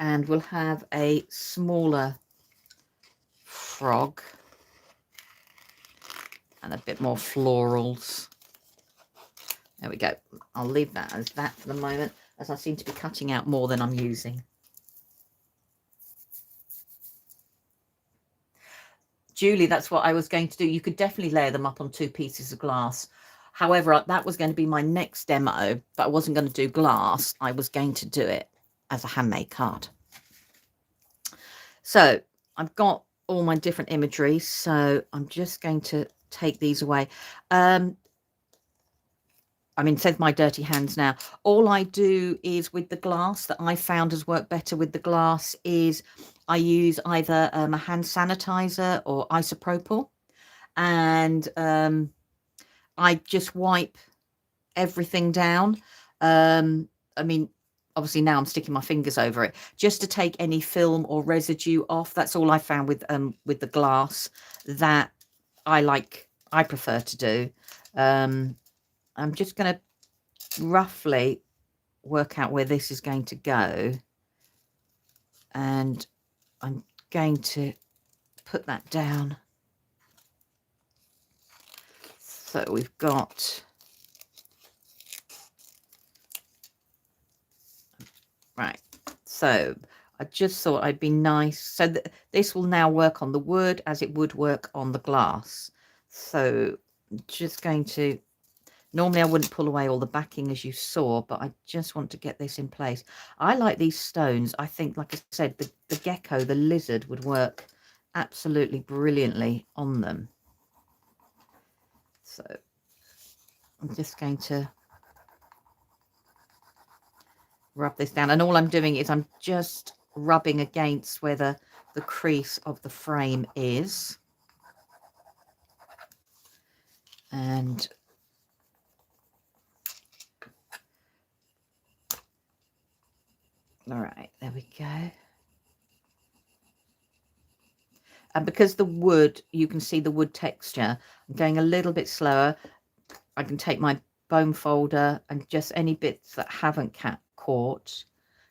And we'll have a smaller frog. And a bit more florals. There we go. I'll leave that as that for the moment, as I seem to be cutting out more than I'm using. Julie, that's what I was going to do. You could definitely layer them up on 2 pieces of glass. However, that was going to be my next demo, but I wasn't going to do glass. I was going to do it as a handmade card. So I've got all my different imagery, so I'm just going to take these away. I mean, it says my dirty hands now. All I do is with the glass that I found has worked better with the glass is I use either a hand sanitizer or isopropyl. And I just wipe everything down. I mean, obviously now I'm sticking my fingers over it just to take any film or residue off. That's all I found with the glass that I prefer to do. I'm just going to roughly work out where this is going to go, and I'm going to put that down. So we've got, right, so I just thought I'd be nice. So this will now work on the wood as it would work on the glass. So I'm just going to, normally I wouldn't pull away all the backing as you saw, but I just want to get this in place. I like these stones. I think, like I said, the gecko, the lizard would work absolutely brilliantly on them. So I'm just going to rub this down. And all I'm doing is I'm just rubbing against where the crease of the frame is. And all right, there we go. And because the wood, you can see the wood texture, I'm going a little bit slower. I can take my bone folder and just any bits that haven't caught,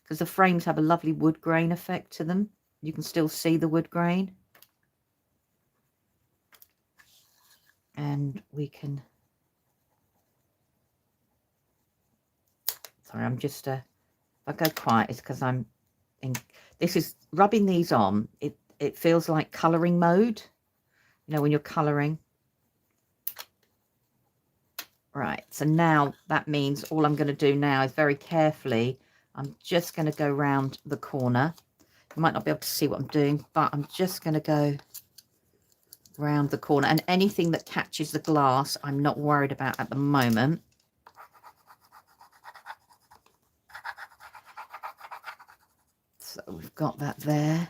because the frames have a lovely wood grain effect to them. You can still see the wood grain. And we can, sorry, I'm just, if I go quiet, it's because I'm in, this is rubbing these on. It feels like colouring mode, you know, when you're colouring. Right, so now that means all I'm going to do now is very carefully, I'm just going to go round the corner. You might not be able to see what I'm doing, but I'm just going to go round the corner, and anything that catches the glass I'm not worried about at the moment. So we've got that there.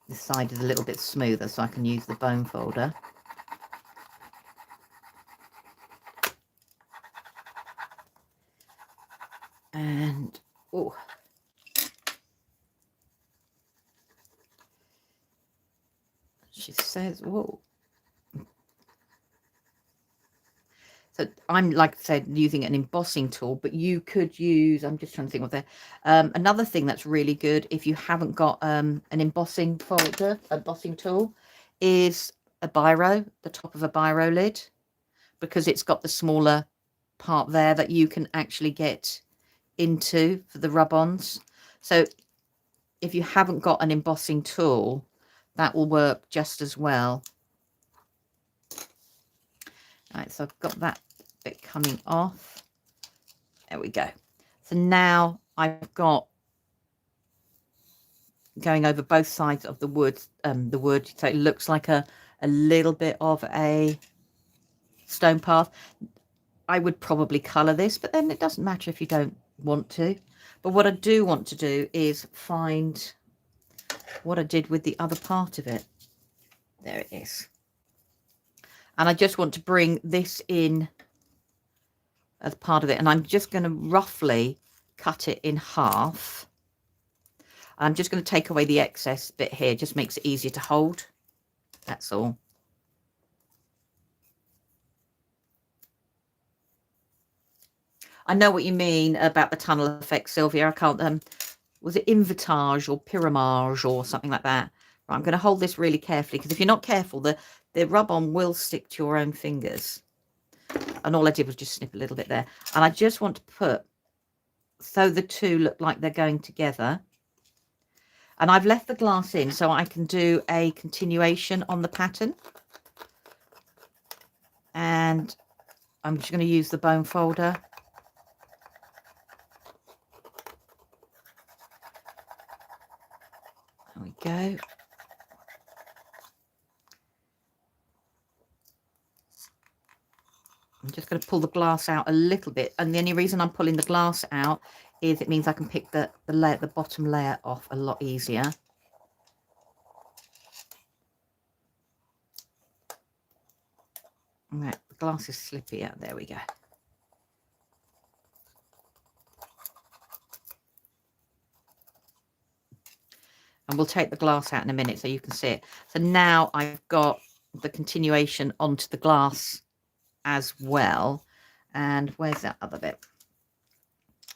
This side is a little bit smoother, so I can use the bone folder. And oh, she says, whoa. So I'm, like I said, using an embossing tool, but you could use, I'm just trying to think what there. Another thing that's really good if you haven't got an embossing tool, is a biro, the top of a biro lid, because it's got the smaller part there that you can actually get into for the rub-ons. So if you haven't got an embossing tool, that will work just as well. Right, so I've got that bit coming off. There we go. So now I've got going over both sides of the wood, so it looks like a little bit of a stone path. I would probably colour this, but then it doesn't matter if you don't want to. But what I do want to do is find what I did with the other part of it. There it is. And I just want to bring this in as part of it, and I'm just going to roughly cut it in half. I'm just going to take away the excess bit here, just makes it easier to hold, that's all. I know what you mean about the tunnel effect, Sylvia. I can't, was it invitage or pyramage or something like that? Right, I'm going to hold this really carefully, because if you're not careful, the rub-on will stick to your own fingers. And all I did was just snip a little bit there. And I just want to put, so the two look like they're going together. And I've left the glass in so I can do a continuation on the pattern. And I'm just going to use the bone folder. There we go. I'm just going to pull the glass out a little bit, and the only reason I'm pulling the glass out is it means I can pick the bottom layer off a lot easier. Right, the glass is slippy out. There we go. And we'll take the glass out in a minute so you can see it. So now I've got the continuation onto the glass as well. And where's that other bit?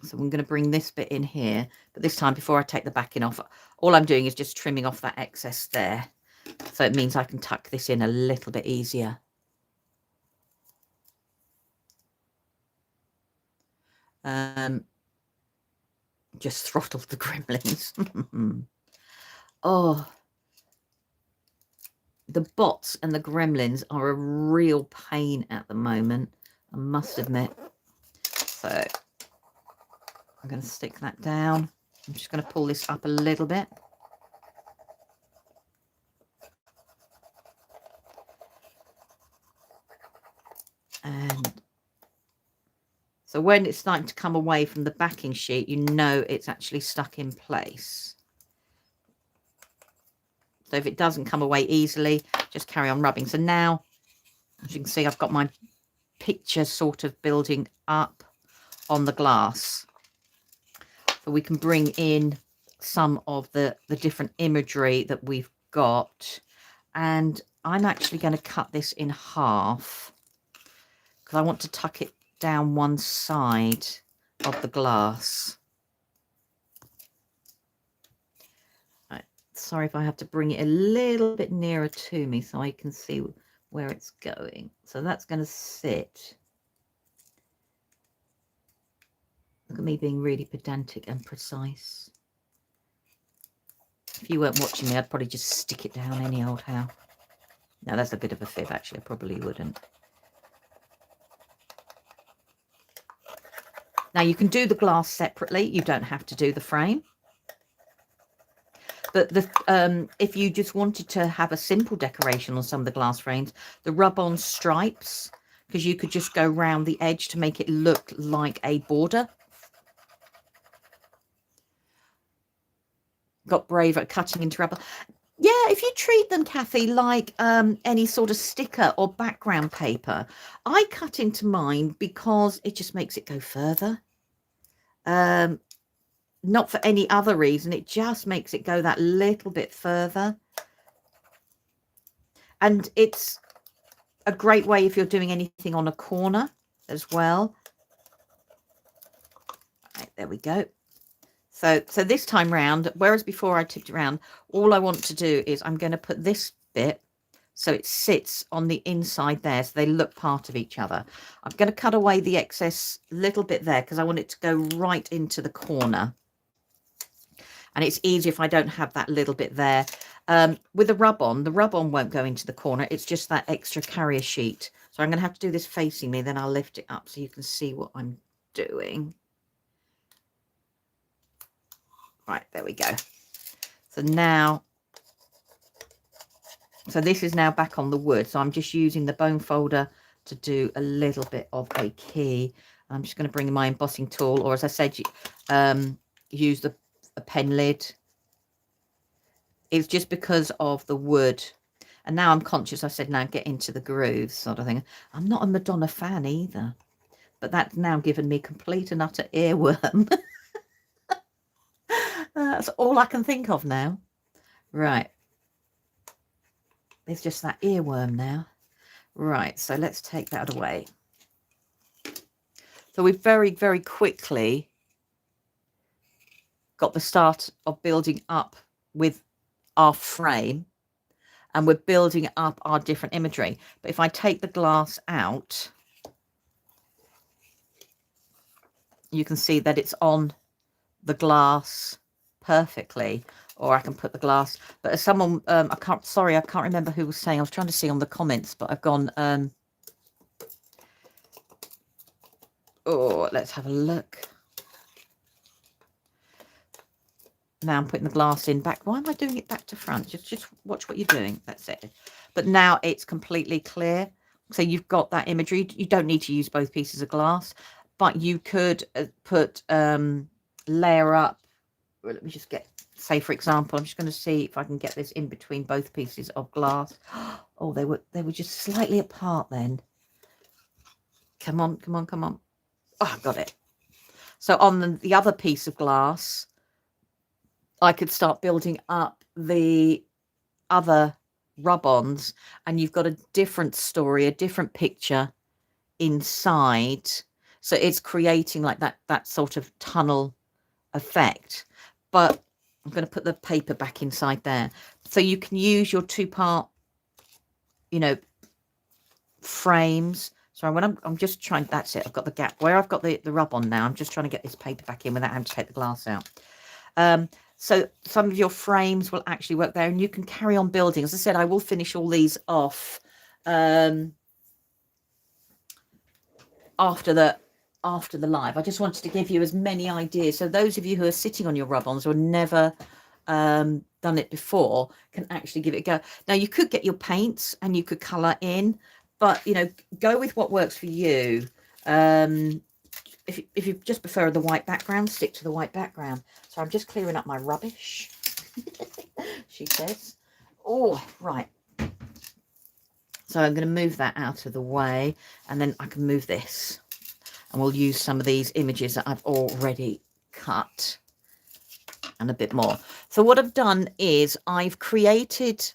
So I'm going to bring this bit in here, but this time before I take the backing off, all I'm doing is just trimming off that excess there. So it means I can tuck this in a little bit easier. Just throttled the gremlins. Oh, the bots and the gremlins are a real pain at the moment, I must admit. So I'm going to stick that down. I'm just going to pull this up a little bit. And so when it's starting to come away from the backing sheet, you know it's actually stuck in place. So if it doesn't come away easily, just carry on rubbing. So now, as you can see, I've got my picture sort of building up on the glass. So we can bring in some of the different imagery that we've got. And I'm actually going to cut this in half because I want to tuck it down one side of the glass. Right. Sorry if I have to bring it a little bit nearer to me so I can see where it's going. So that's going to sit. Look at me being really pedantic and precise. If you weren't watching me, I'd probably just stick it down any old how. No, that's a bit of a fib, actually. I probably wouldn't. Now, you can do the glass separately. You don't have to do the frame. But if you just wanted to have a simple decoration on some of the glass frames, the rub-on stripes, because you could just go round the edge to make it look like a border. Got brave at cutting into rubber. Yeah, if you treat them, Kathy, like any sort of sticker or background paper. I cut into mine because it just makes it go further. Not for any other reason. It just makes it go that little bit further. And it's a great way if you're doing anything on a corner as well. Right, there we go. So this time round, whereas before I tipped it around, all I want to do is I'm going to put this bit so it sits on the inside there, so they look part of each other. I'm going to cut away the excess little bit there because I want it to go right into the corner. And it's easy if I don't have that little bit there. With the rub-on won't go into the corner. It's just that extra carrier sheet. So I'm going to have to do this facing me, then I'll lift it up so you can see what I'm doing. Right, there we go. So now, so this is now back on the wood. So I'm just using the bone folder to do a little bit of a key. I'm just going to bring my embossing tool, or as I said, use a pen lid. It's just because of the wood. And now I'm conscious, I said, now get into the grooves sort of thing. I'm not a Madonna fan either, but that's now given me complete and utter earworm. That's all I can think of now. Right. It's just that earworm now. Right, so let's take that away. So we've very, very quickly got the start of building up with our frame, and we're building up our different imagery. But if I take the glass out, you can see that it's on the glass perfectly. Or I can put the glass, but as someone, I can't remember who was saying, I was trying to see on the comments, but I've gone, oh, let's have a look. Now I'm putting the glass in back. Why am I doing it back to front? Just watch what you're doing. That's it. But now it's completely clear. So you've got that imagery. You don't need to use both pieces of glass, but you could put layer up. Well, let me just get, say for example, I'm just going to see if I can get this in between both pieces of glass. Oh, they were just slightly apart then. Come on, come on, come on. Oh, I got it. So on the other piece of glass, I could start building up the other rub-ons, and you've got a different story, a different picture inside. So it's creating like that sort of tunnel effect. But I'm going to put the paper back inside there. So you can use your two-part, you know, frames. So when I'm just trying, that's it. I've got the gap where I've got the rub-on now. I'm just trying to get this paper back in without having to take the glass out. So some of your frames will actually work there, and you can carry on building. As I said, I will finish all these off after the live. I just wanted to give you as many ideas. So those of you who are sitting on your rub-ons or never done it before can actually give it a go. Now you could get your paints and you could colour in, but you know, go with what works for you. If you just prefer the white background, stick to the white background. So I'm just clearing up my rubbish, she says. Oh, right. So I'm going to move that out of the way, and then I can move this. And we'll use some of these images that I've already cut. and a bit more. So what I've done is I've created,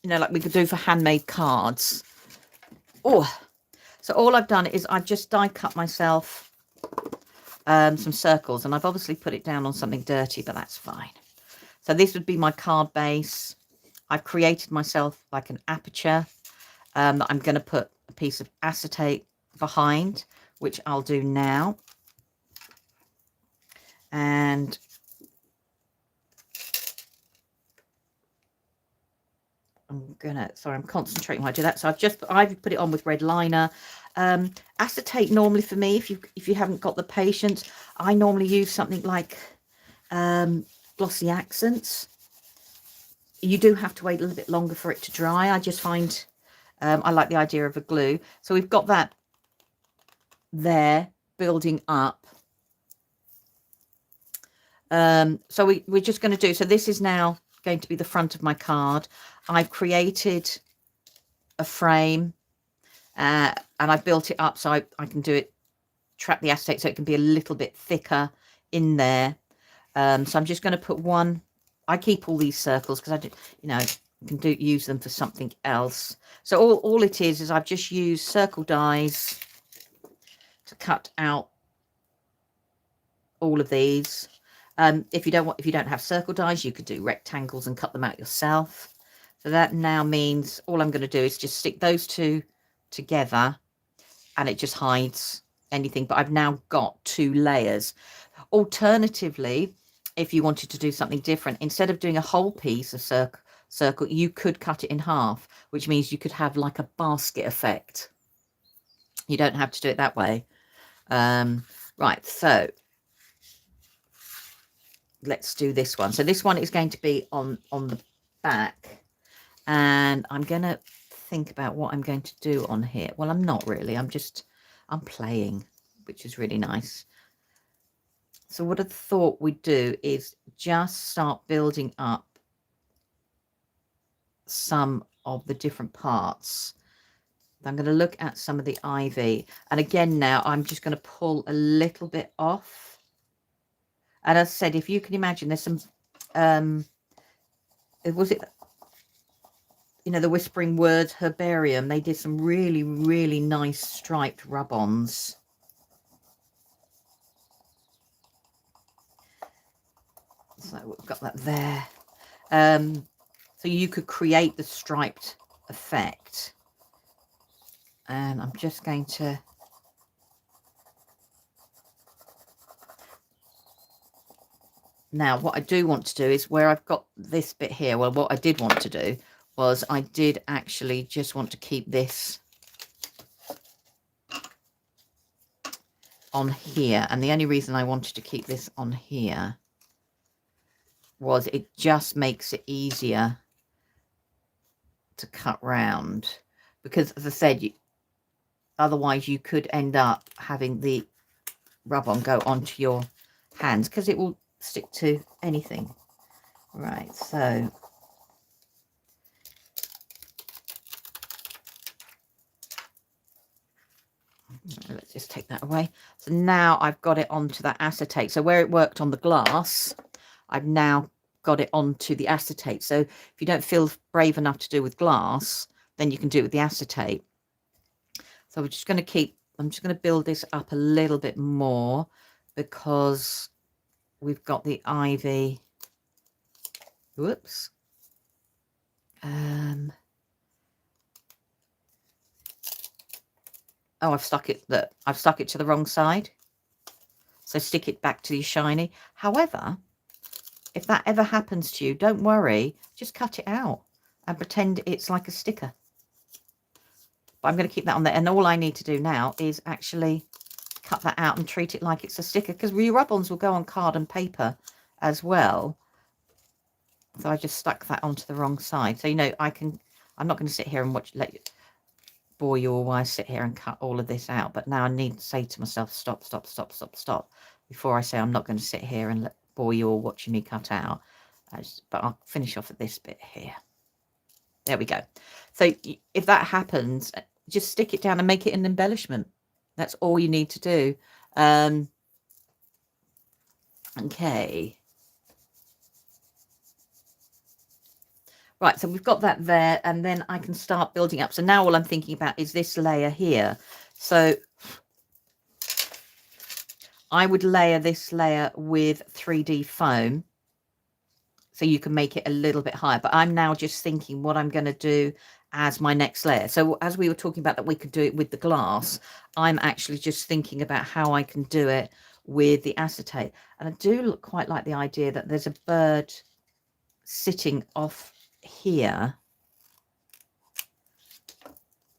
you know, like we could do for handmade cards. Oh, so all I've done is I've just die cut myself some circles, and I've obviously put it down on something dirty, but that's fine. So this would be my card base. I've created myself like an aperture that I'm going to put a piece of acetate behind, which I'll do now. And I'm concentrating while I do that. So I've put it on with red liner. Acetate normally for me, if you haven't got the patience, I normally use something like glossy accents. You do have to wait a little bit longer for it to dry. I just find I like the idea of a glue. So we've got that there building up. So we're just going to do, so this is now going to be the front of my card. I've created a frame and I've built it up so I can do it, trap the acetate so it can be a little bit thicker in there. So I'm just going to put one. I keep all these circles because I do, you know, can use them for something else. So all it is I've just used circle dies to cut out all of these. If you don't have circle dies, you could do rectangles and cut them out yourself. So that now means all I'm going to do is just stick those two together, and it just hides anything. But I've now got 2 layers. Alternatively, if you wanted to do something different, instead of doing a whole piece of circle, you could cut it in half, which means you could have like a basket effect. You don't have to do it that way. Right, so let's do this one. So this one is going to be on the back, and I'm going to think about what I'm going to do on here. Well, I'm not really. I'm playing, which is really nice. So what I thought we'd do is just start building up some of the different parts. I'm going to look at some of the ivy, and again now I'm just going to pull a little bit off. And as I said, if you can imagine, there's some was it, you know, the Whispering Words herbarium, they did some really, really nice striped rub-ons. So we've got that there. So you could create the striped effect. And I'm just going to now what I do want to do is where I've got this bit here, well, what I did want to do was I did actually just want to keep this on here. And the only reason I wanted to keep this on here was it just makes it easier to cut round, because as I said, otherwise you could end up having the rub-on go onto your hands because it will stick to anything. Right, so let's just take that away. So now I've got it onto that acetate. So where it worked on the glass, I've now got it onto the acetate. So if you don't feel brave enough to do with glass, then you can do it with the acetate. So we're just going to keep, I'm just going to build this up a little bit more because we've got the ivy. Whoops. Oh, I've stuck it to the wrong side. So stick it back to your shiny. However, if that ever happens to you, don't worry. Just cut it out and pretend it's like a sticker. But I'm going to keep that on there. And all I need to do now is actually cut that out and treat it like it's a sticker, because your rub-ons will go on card and paper as well. So I just stuck that onto the wrong side. So, you know, I'm not going to sit here and bore you all while I sit here and cut all of this out. But now I need to say to myself, stop, stop, stop, stop, stop, before I say I'm not going to sit here and bore you all watching me cut out. But I'll finish off at this bit here. There we go. So if that happens, just stick it down and make it an embellishment. That's all you need to do. Okay. Right, so we've got that there, and then I can start building up. So now all I'm thinking about is this layer here. So I would layer this layer with 3D foam, so you can make it a little bit higher. But I'm now just thinking what I'm going to do as my next layer. So as we were talking about that we could do it with the glass, I'm actually just thinking about how I can do it with the acetate. And I do quite like the idea that there's a bird sitting off here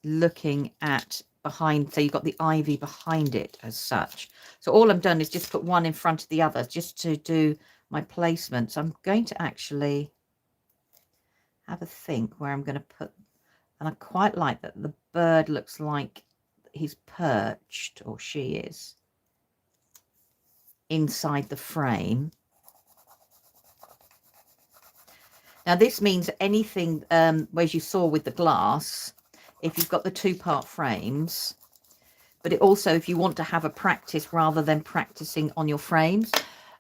looking at behind, so you've got the ivy behind it as such. So all I've done is just put one in front of the other just to do my placement. So I'm going to actually have a think where I'm going to put, and I quite like that the bird looks like he's perched, or she is, inside the frame. Now this means anything, as you saw with the glass, if you've got the two-part frames, but it also, if you want to have a practice rather than practicing on your frames,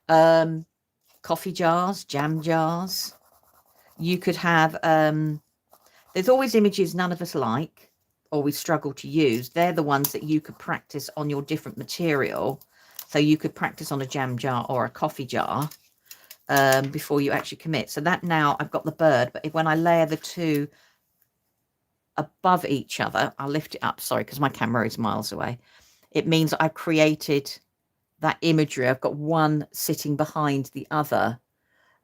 coffee jars, jam jars, you could have, there's always images none of us like or we struggle to use. They're the ones that you could practice on your different material. So you could practice on a jam jar or a coffee jar before you actually commit. So that now I've got the bird, but when I layer the two above each other, I'll lift it up, sorry, because my camera is miles away. It means I've created that imagery. I've got one sitting behind the other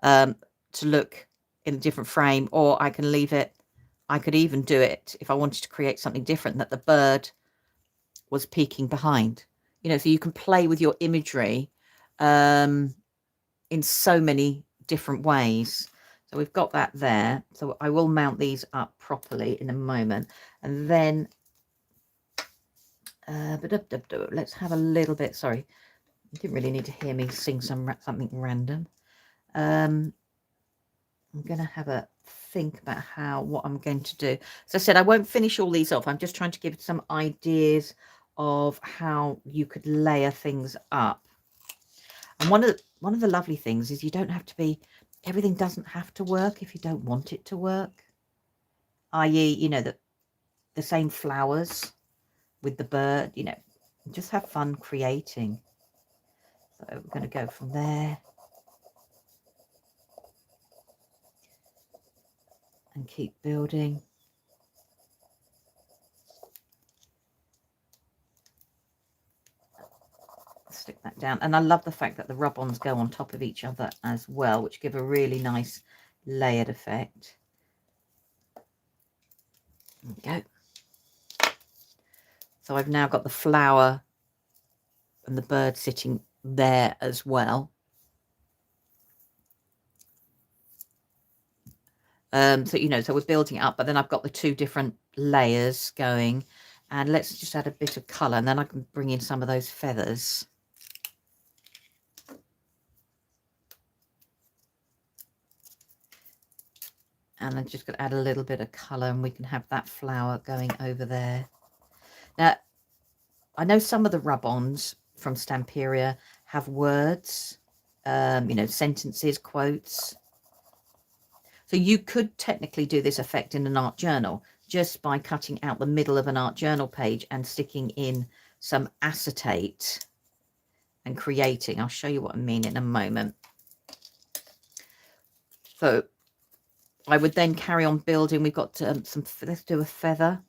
to look in a different frame, or I can leave it. I could even do it if I wanted to create something different, that the bird was peeking behind, you know, so you can play with your imagery in so many different ways. So we've got that there. So I will mount these up properly in a moment. And then let's have a little bit, sorry, you didn't really need to hear me sing something random. I'm going to have a think about what I'm going to do. As I said, I won't finish all these off. I'm just trying to give some ideas of how you could layer things up. And one of the lovely things is you don't have to be, everything doesn't have to work if you don't want it to work. I.e., you know, the same flowers with the bird, you know, just have fun creating. So we're going to go from there and keep building. Stick that down, and I love the fact that the rub-ons go on top of each other as well, which give a really nice layered effect. There we go. So I've now got the flower and the bird sitting there as well. So you know, so we're building it up, but then I've got the two different layers going, and let's just add a bit of color, and then I can bring in some of those feathers. And I'm just going to add a little bit of colour, and we can have that flower going over there. Now, I know some of the rub-ons from Stamperia have words, you know, sentences, quotes. So you could technically do this effect in an art journal just by cutting out the middle of an art journal page and sticking in some acetate and creating. I'll show you what I mean in a moment. So I would then carry on building. We've got let's do a feather.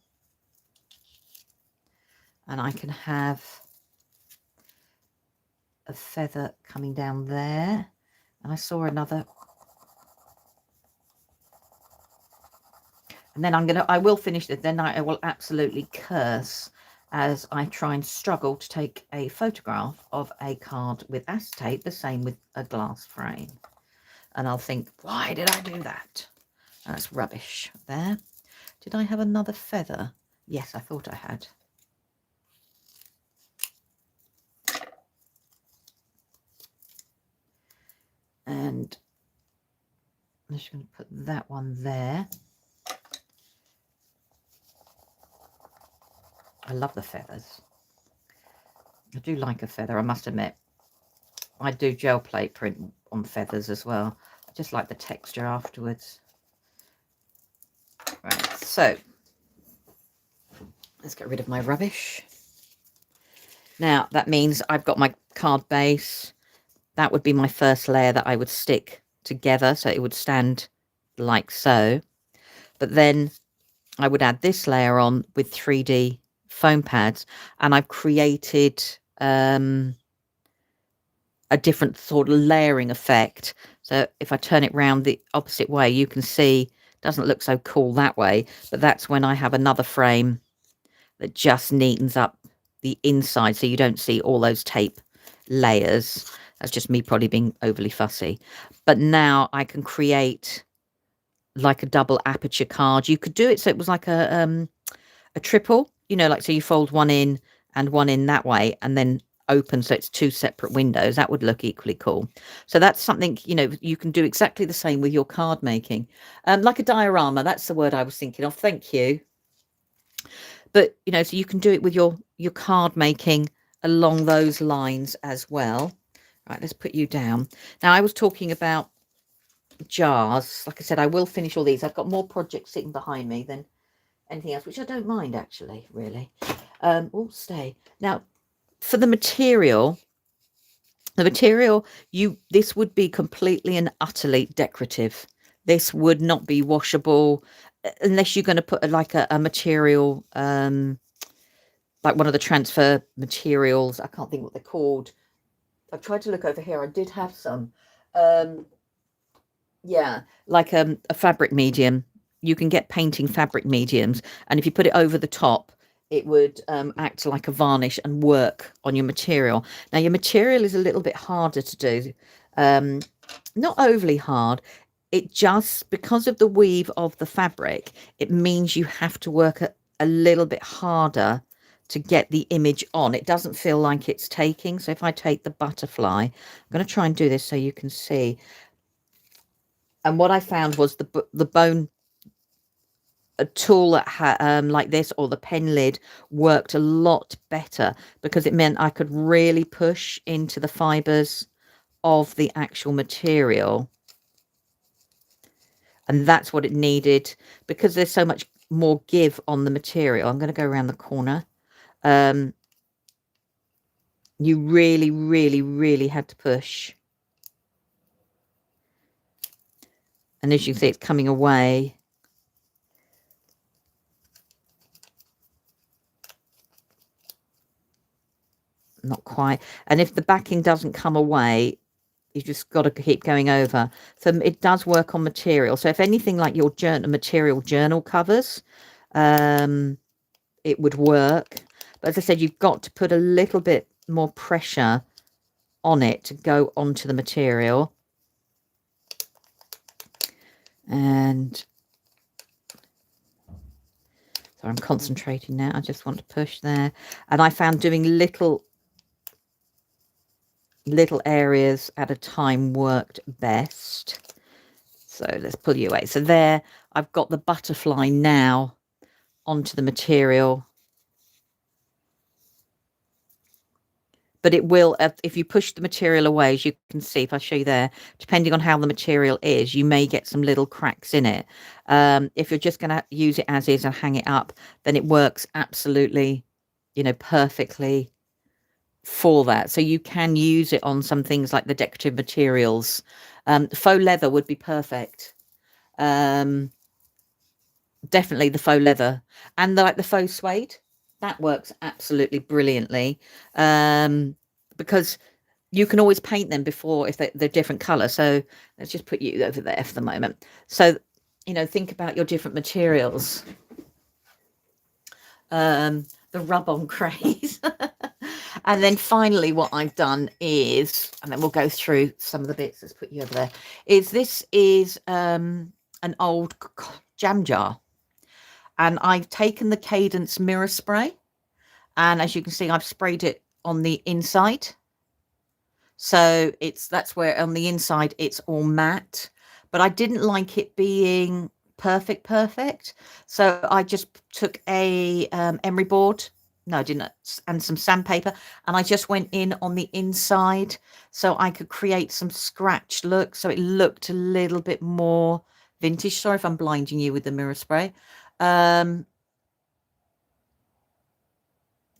And I can have a feather coming down there. And I saw another. And then I will finish it. Then I will absolutely curse as I try and struggle to take a photograph of a card with acetate, the same with a glass frame. And I'll think, why did I do that? That's rubbish there. Did I have another feather? Yes, I thought I had. And I'm just going to put that one there. I love the feathers. I do like a feather, I must admit. I do gel plate print on feathers as well. I just like the texture afterwards. Right, so let's get rid of my rubbish. Now that means I've got my card base. That would be my first layer that I would stick together, so it would stand like so. But then I would add this layer on with 3D foam pads, and I've created a different sort of layering effect. So if I turn it round the opposite way, you can see it doesn't look so cool that way, but that's when I have another frame that just neatens up the inside so you don't see all those tape layers. That's just me probably being overly fussy. But now I can create like a double aperture card. You could do it so it was like a triple, you know, like so you fold one in and one in that way and then open so it's two separate windows. That would look equally cool. So that's something, you know, you can do exactly the same with your card making. Like a diorama, that's the word I was thinking of. Thank you. But, you know, so you can do it with your card making along those lines as well. Right, let's put you down. Now, I was talking about jars. Like I said, I will finish all these. I've got more projects sitting behind me than anything else, which I don't mind, actually, really. Oh, stay. Now, for the material, this would be completely and utterly decorative. This would not be washable unless you're going to put like a material, like one of the transfer materials. I can't think what they're called. I've tried to look over here. I did have some. Yeah, like a fabric medium. You can get painting fabric mediums, and if you put it over the top, it would act like a varnish and work on your material. Now, your material is a little bit harder to do. Not overly hard. It just, because of the weave of the fabric, it means you have to work a little bit harder to get the image on. It doesn't feel like it's taking. So if I take the butterfly, I'm going to try and do this so you can see. And what I found was the bone a tool that had like this, or the pen lid, worked a lot better because it meant I could really push into the fibers of the actual material. And that's what it needed because there's so much more give on the material. I'm going to go around the corner. You really, really, really had to push. And as you can see, it's coming away. Not quite. And if the backing doesn't come away, you just got to keep going over. So it does work on material. So if anything like your material journal covers, it would work. But as I said, you've got to put a little bit more pressure on it to go onto the material. And so I'm concentrating now. I just want to push there. And I found doing little areas at a time worked best. So let's pull you away. So there, I've got the butterfly now onto the material. But it will, if you push the material away, as you can see, if I show you there, depending on how the material is, you may get some little cracks in it. If you're just going to use it as is and hang it up, then it works absolutely, you know, perfectly for that. So you can use it on some things like the decorative materials. Faux leather would be perfect. Definitely the faux leather, and like the faux suede, that works absolutely brilliantly, because you can always paint them before if they're different color. So let's just put you over there for the moment. So, you know, think about your different materials. The rub-on craze. And then finally what I've done is, and then we'll go through some of the bits. Let's put you over there. This is an old jam jar, and I've taken the Cadence mirror spray, and as you can see, I've sprayed it on the inside. So that's where on the inside it's all matte, but I didn't like it being perfect. So I just took a emery board. No, I didn't. And some sandpaper, and I just went in on the inside so I could create some scratch look. So it looked a little bit more vintage. Sorry if I'm blinding you with the mirror spray.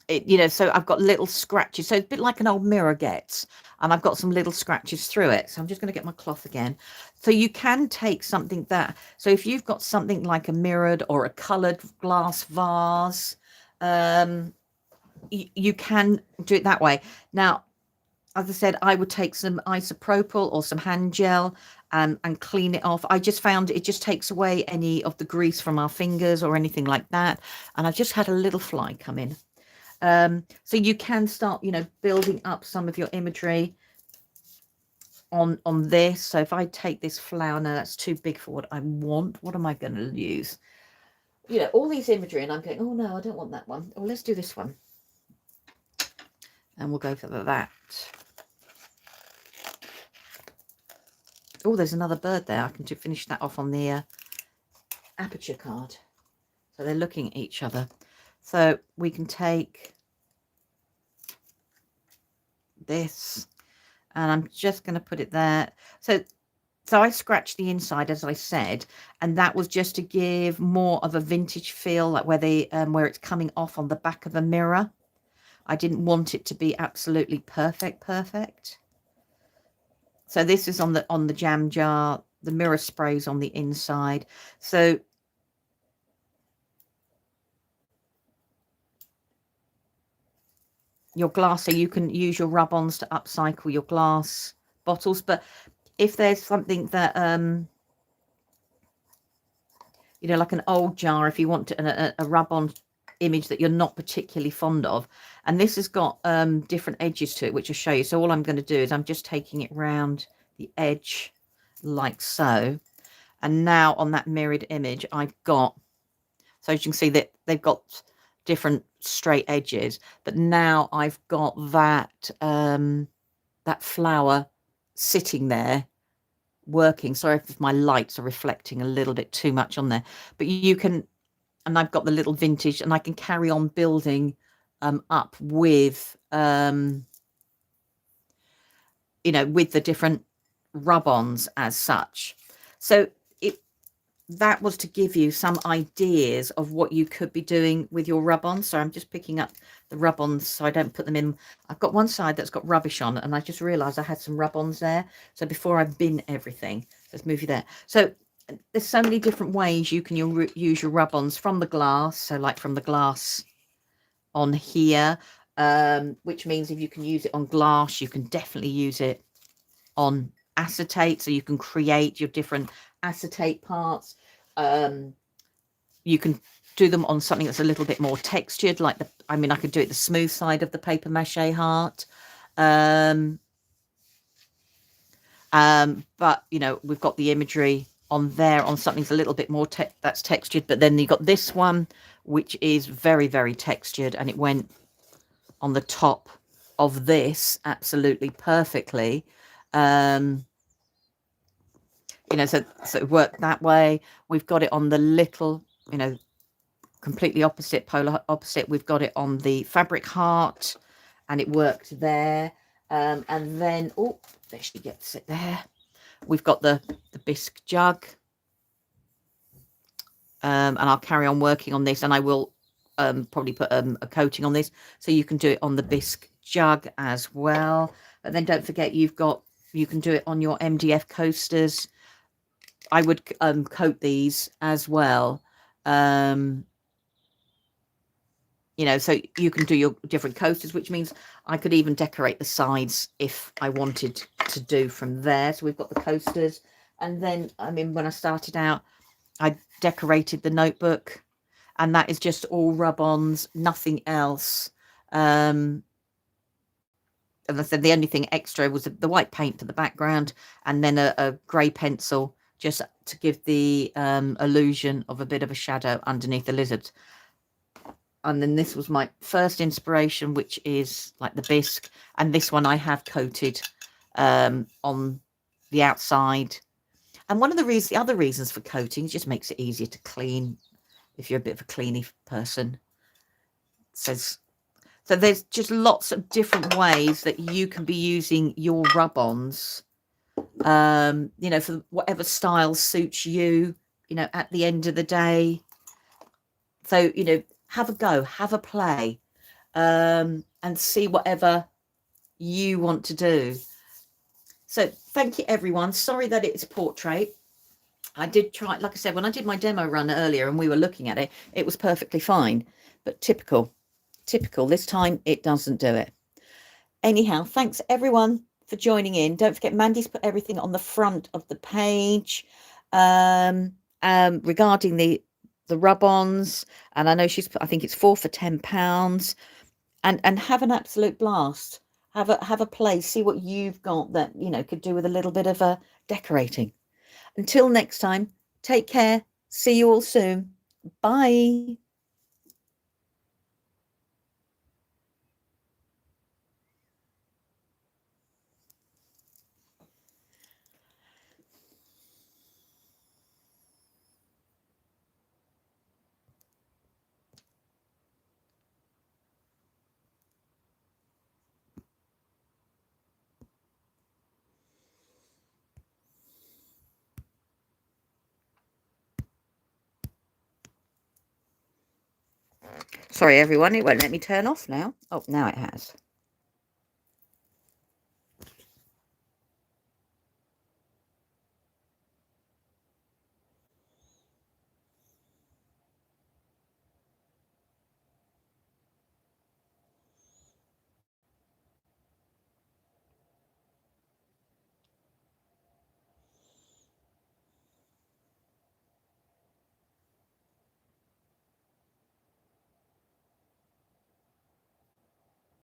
You know, so I've got little scratches. So it's a bit like an old mirror gets. And I've got some little scratches through it. So I'm just going to get my cloth again. So you can take something that... So if you've got something like a mirrored or a coloured glass vase, you can do it that way. Now, as I said, I would take some isopropyl or some hand gel and clean it off. I just found it just takes away any of the grease from our fingers or anything like that. And I've just had a little fly come in. So you can start, you know, building up some of your imagery on this. So if I take this flower, no, that's too big for what I want. What am I going to use? You know, all these imagery, and I'm going, oh no, I don't want that one. Oh, let's do this one. And we'll go for that. Oh, there's another bird there. I can finish that off on the aperture card. So they're looking at each other. So we can take this, and I'm just going to put it there. So I scratched the inside, as I said, and that was just to give more of a vintage feel, like where it's coming off on the back of a mirror. I didn't want it to be absolutely perfect. So this is on the jam jar. The mirror sprays on the inside. So your glass, so you can use your rub-ons to upcycle your glass bottles. But if there's something that you know, like an old jar, if you want a rub-on image that you're not particularly fond of, and this has got different edges to it, which I'll show you. So all I'm going to do is I'm just taking it round the edge like so, and now on that mirrored image I've got, so as you can see that they've got different straight edges, but now I've got that that flower sitting there working. Sorry if my lights are reflecting a little bit too much on there, but you can, and I've got the little vintage, and I can carry on building up with you know, with the different rub-ons as such. So that was to give you some ideas of what you could be doing with your rub-ons. So I'm just picking up the rub-ons so I don't put them in. I've got one side that's got rubbish on, and I just realized I had some rub-ons there. So before I bin everything, let's move you there. So there's so many different ways you can use your rub-ons from the glass. So like from the glass on here, which means if you can use it on glass, you can definitely use it on acetate. So you can create your different acetate parts. You can do them on something that's a little bit more textured, like I could do it the smooth side of the paper mache heart. But you know, we've got the imagery on there on something's a little bit more that's textured, but then you've got this one which is very, very textured, and it went on the top of this absolutely perfectly. You know, so it worked that way. We've got it on the little, you know, completely opposite, polar opposite. We've got it on the fabric heart, and it worked there. And then, oh, there she gets it there. We've got the bisque jug. And I'll carry on working on this, and I will probably put a coating on this, so you can do it on the bisque jug as well. But then don't forget, you can do it on your MDF coasters. I would coat these as well. You know, so you can do your different coasters, which means I could even decorate the sides if I wanted to do from there. So we've got the coasters, and then when I started out, I decorated the notebook, and that is just all rub-ons, nothing else. And I said the only thing extra was the white paint for the background, and then a grey pencil just to give the illusion of a bit of a shadow underneath the lizard. And then this was my first inspiration, which is like the bisque, and this one I have coated on the outside. And one of the other reasons for coating, it just makes it easier to clean if you're a bit of a cleany person. So there's just lots of different ways that you can be using your rub-ons you know, for whatever style suits you, you know, at the end of the day. So, you know, have a go, have a play, and see whatever you want to do. So thank you, everyone. Sorry that it's portrait. I did try, like I said, when I did my demo run earlier and we were looking at it, it was perfectly fine. But typical, this time it doesn't do it. Anyhow, thanks everyone for joining in. Don't forget, Mandy's put everything on the front of the page regarding the rub-ons, and I know she's put, I think it's 4 for £10, and have an absolute blast. Have a play, see what you've got that, you know, could do with a little bit of decorating. Until next time, take care. See you all soon. Bye. Sorry, everyone. It won't let me turn off now. Oh, now it has.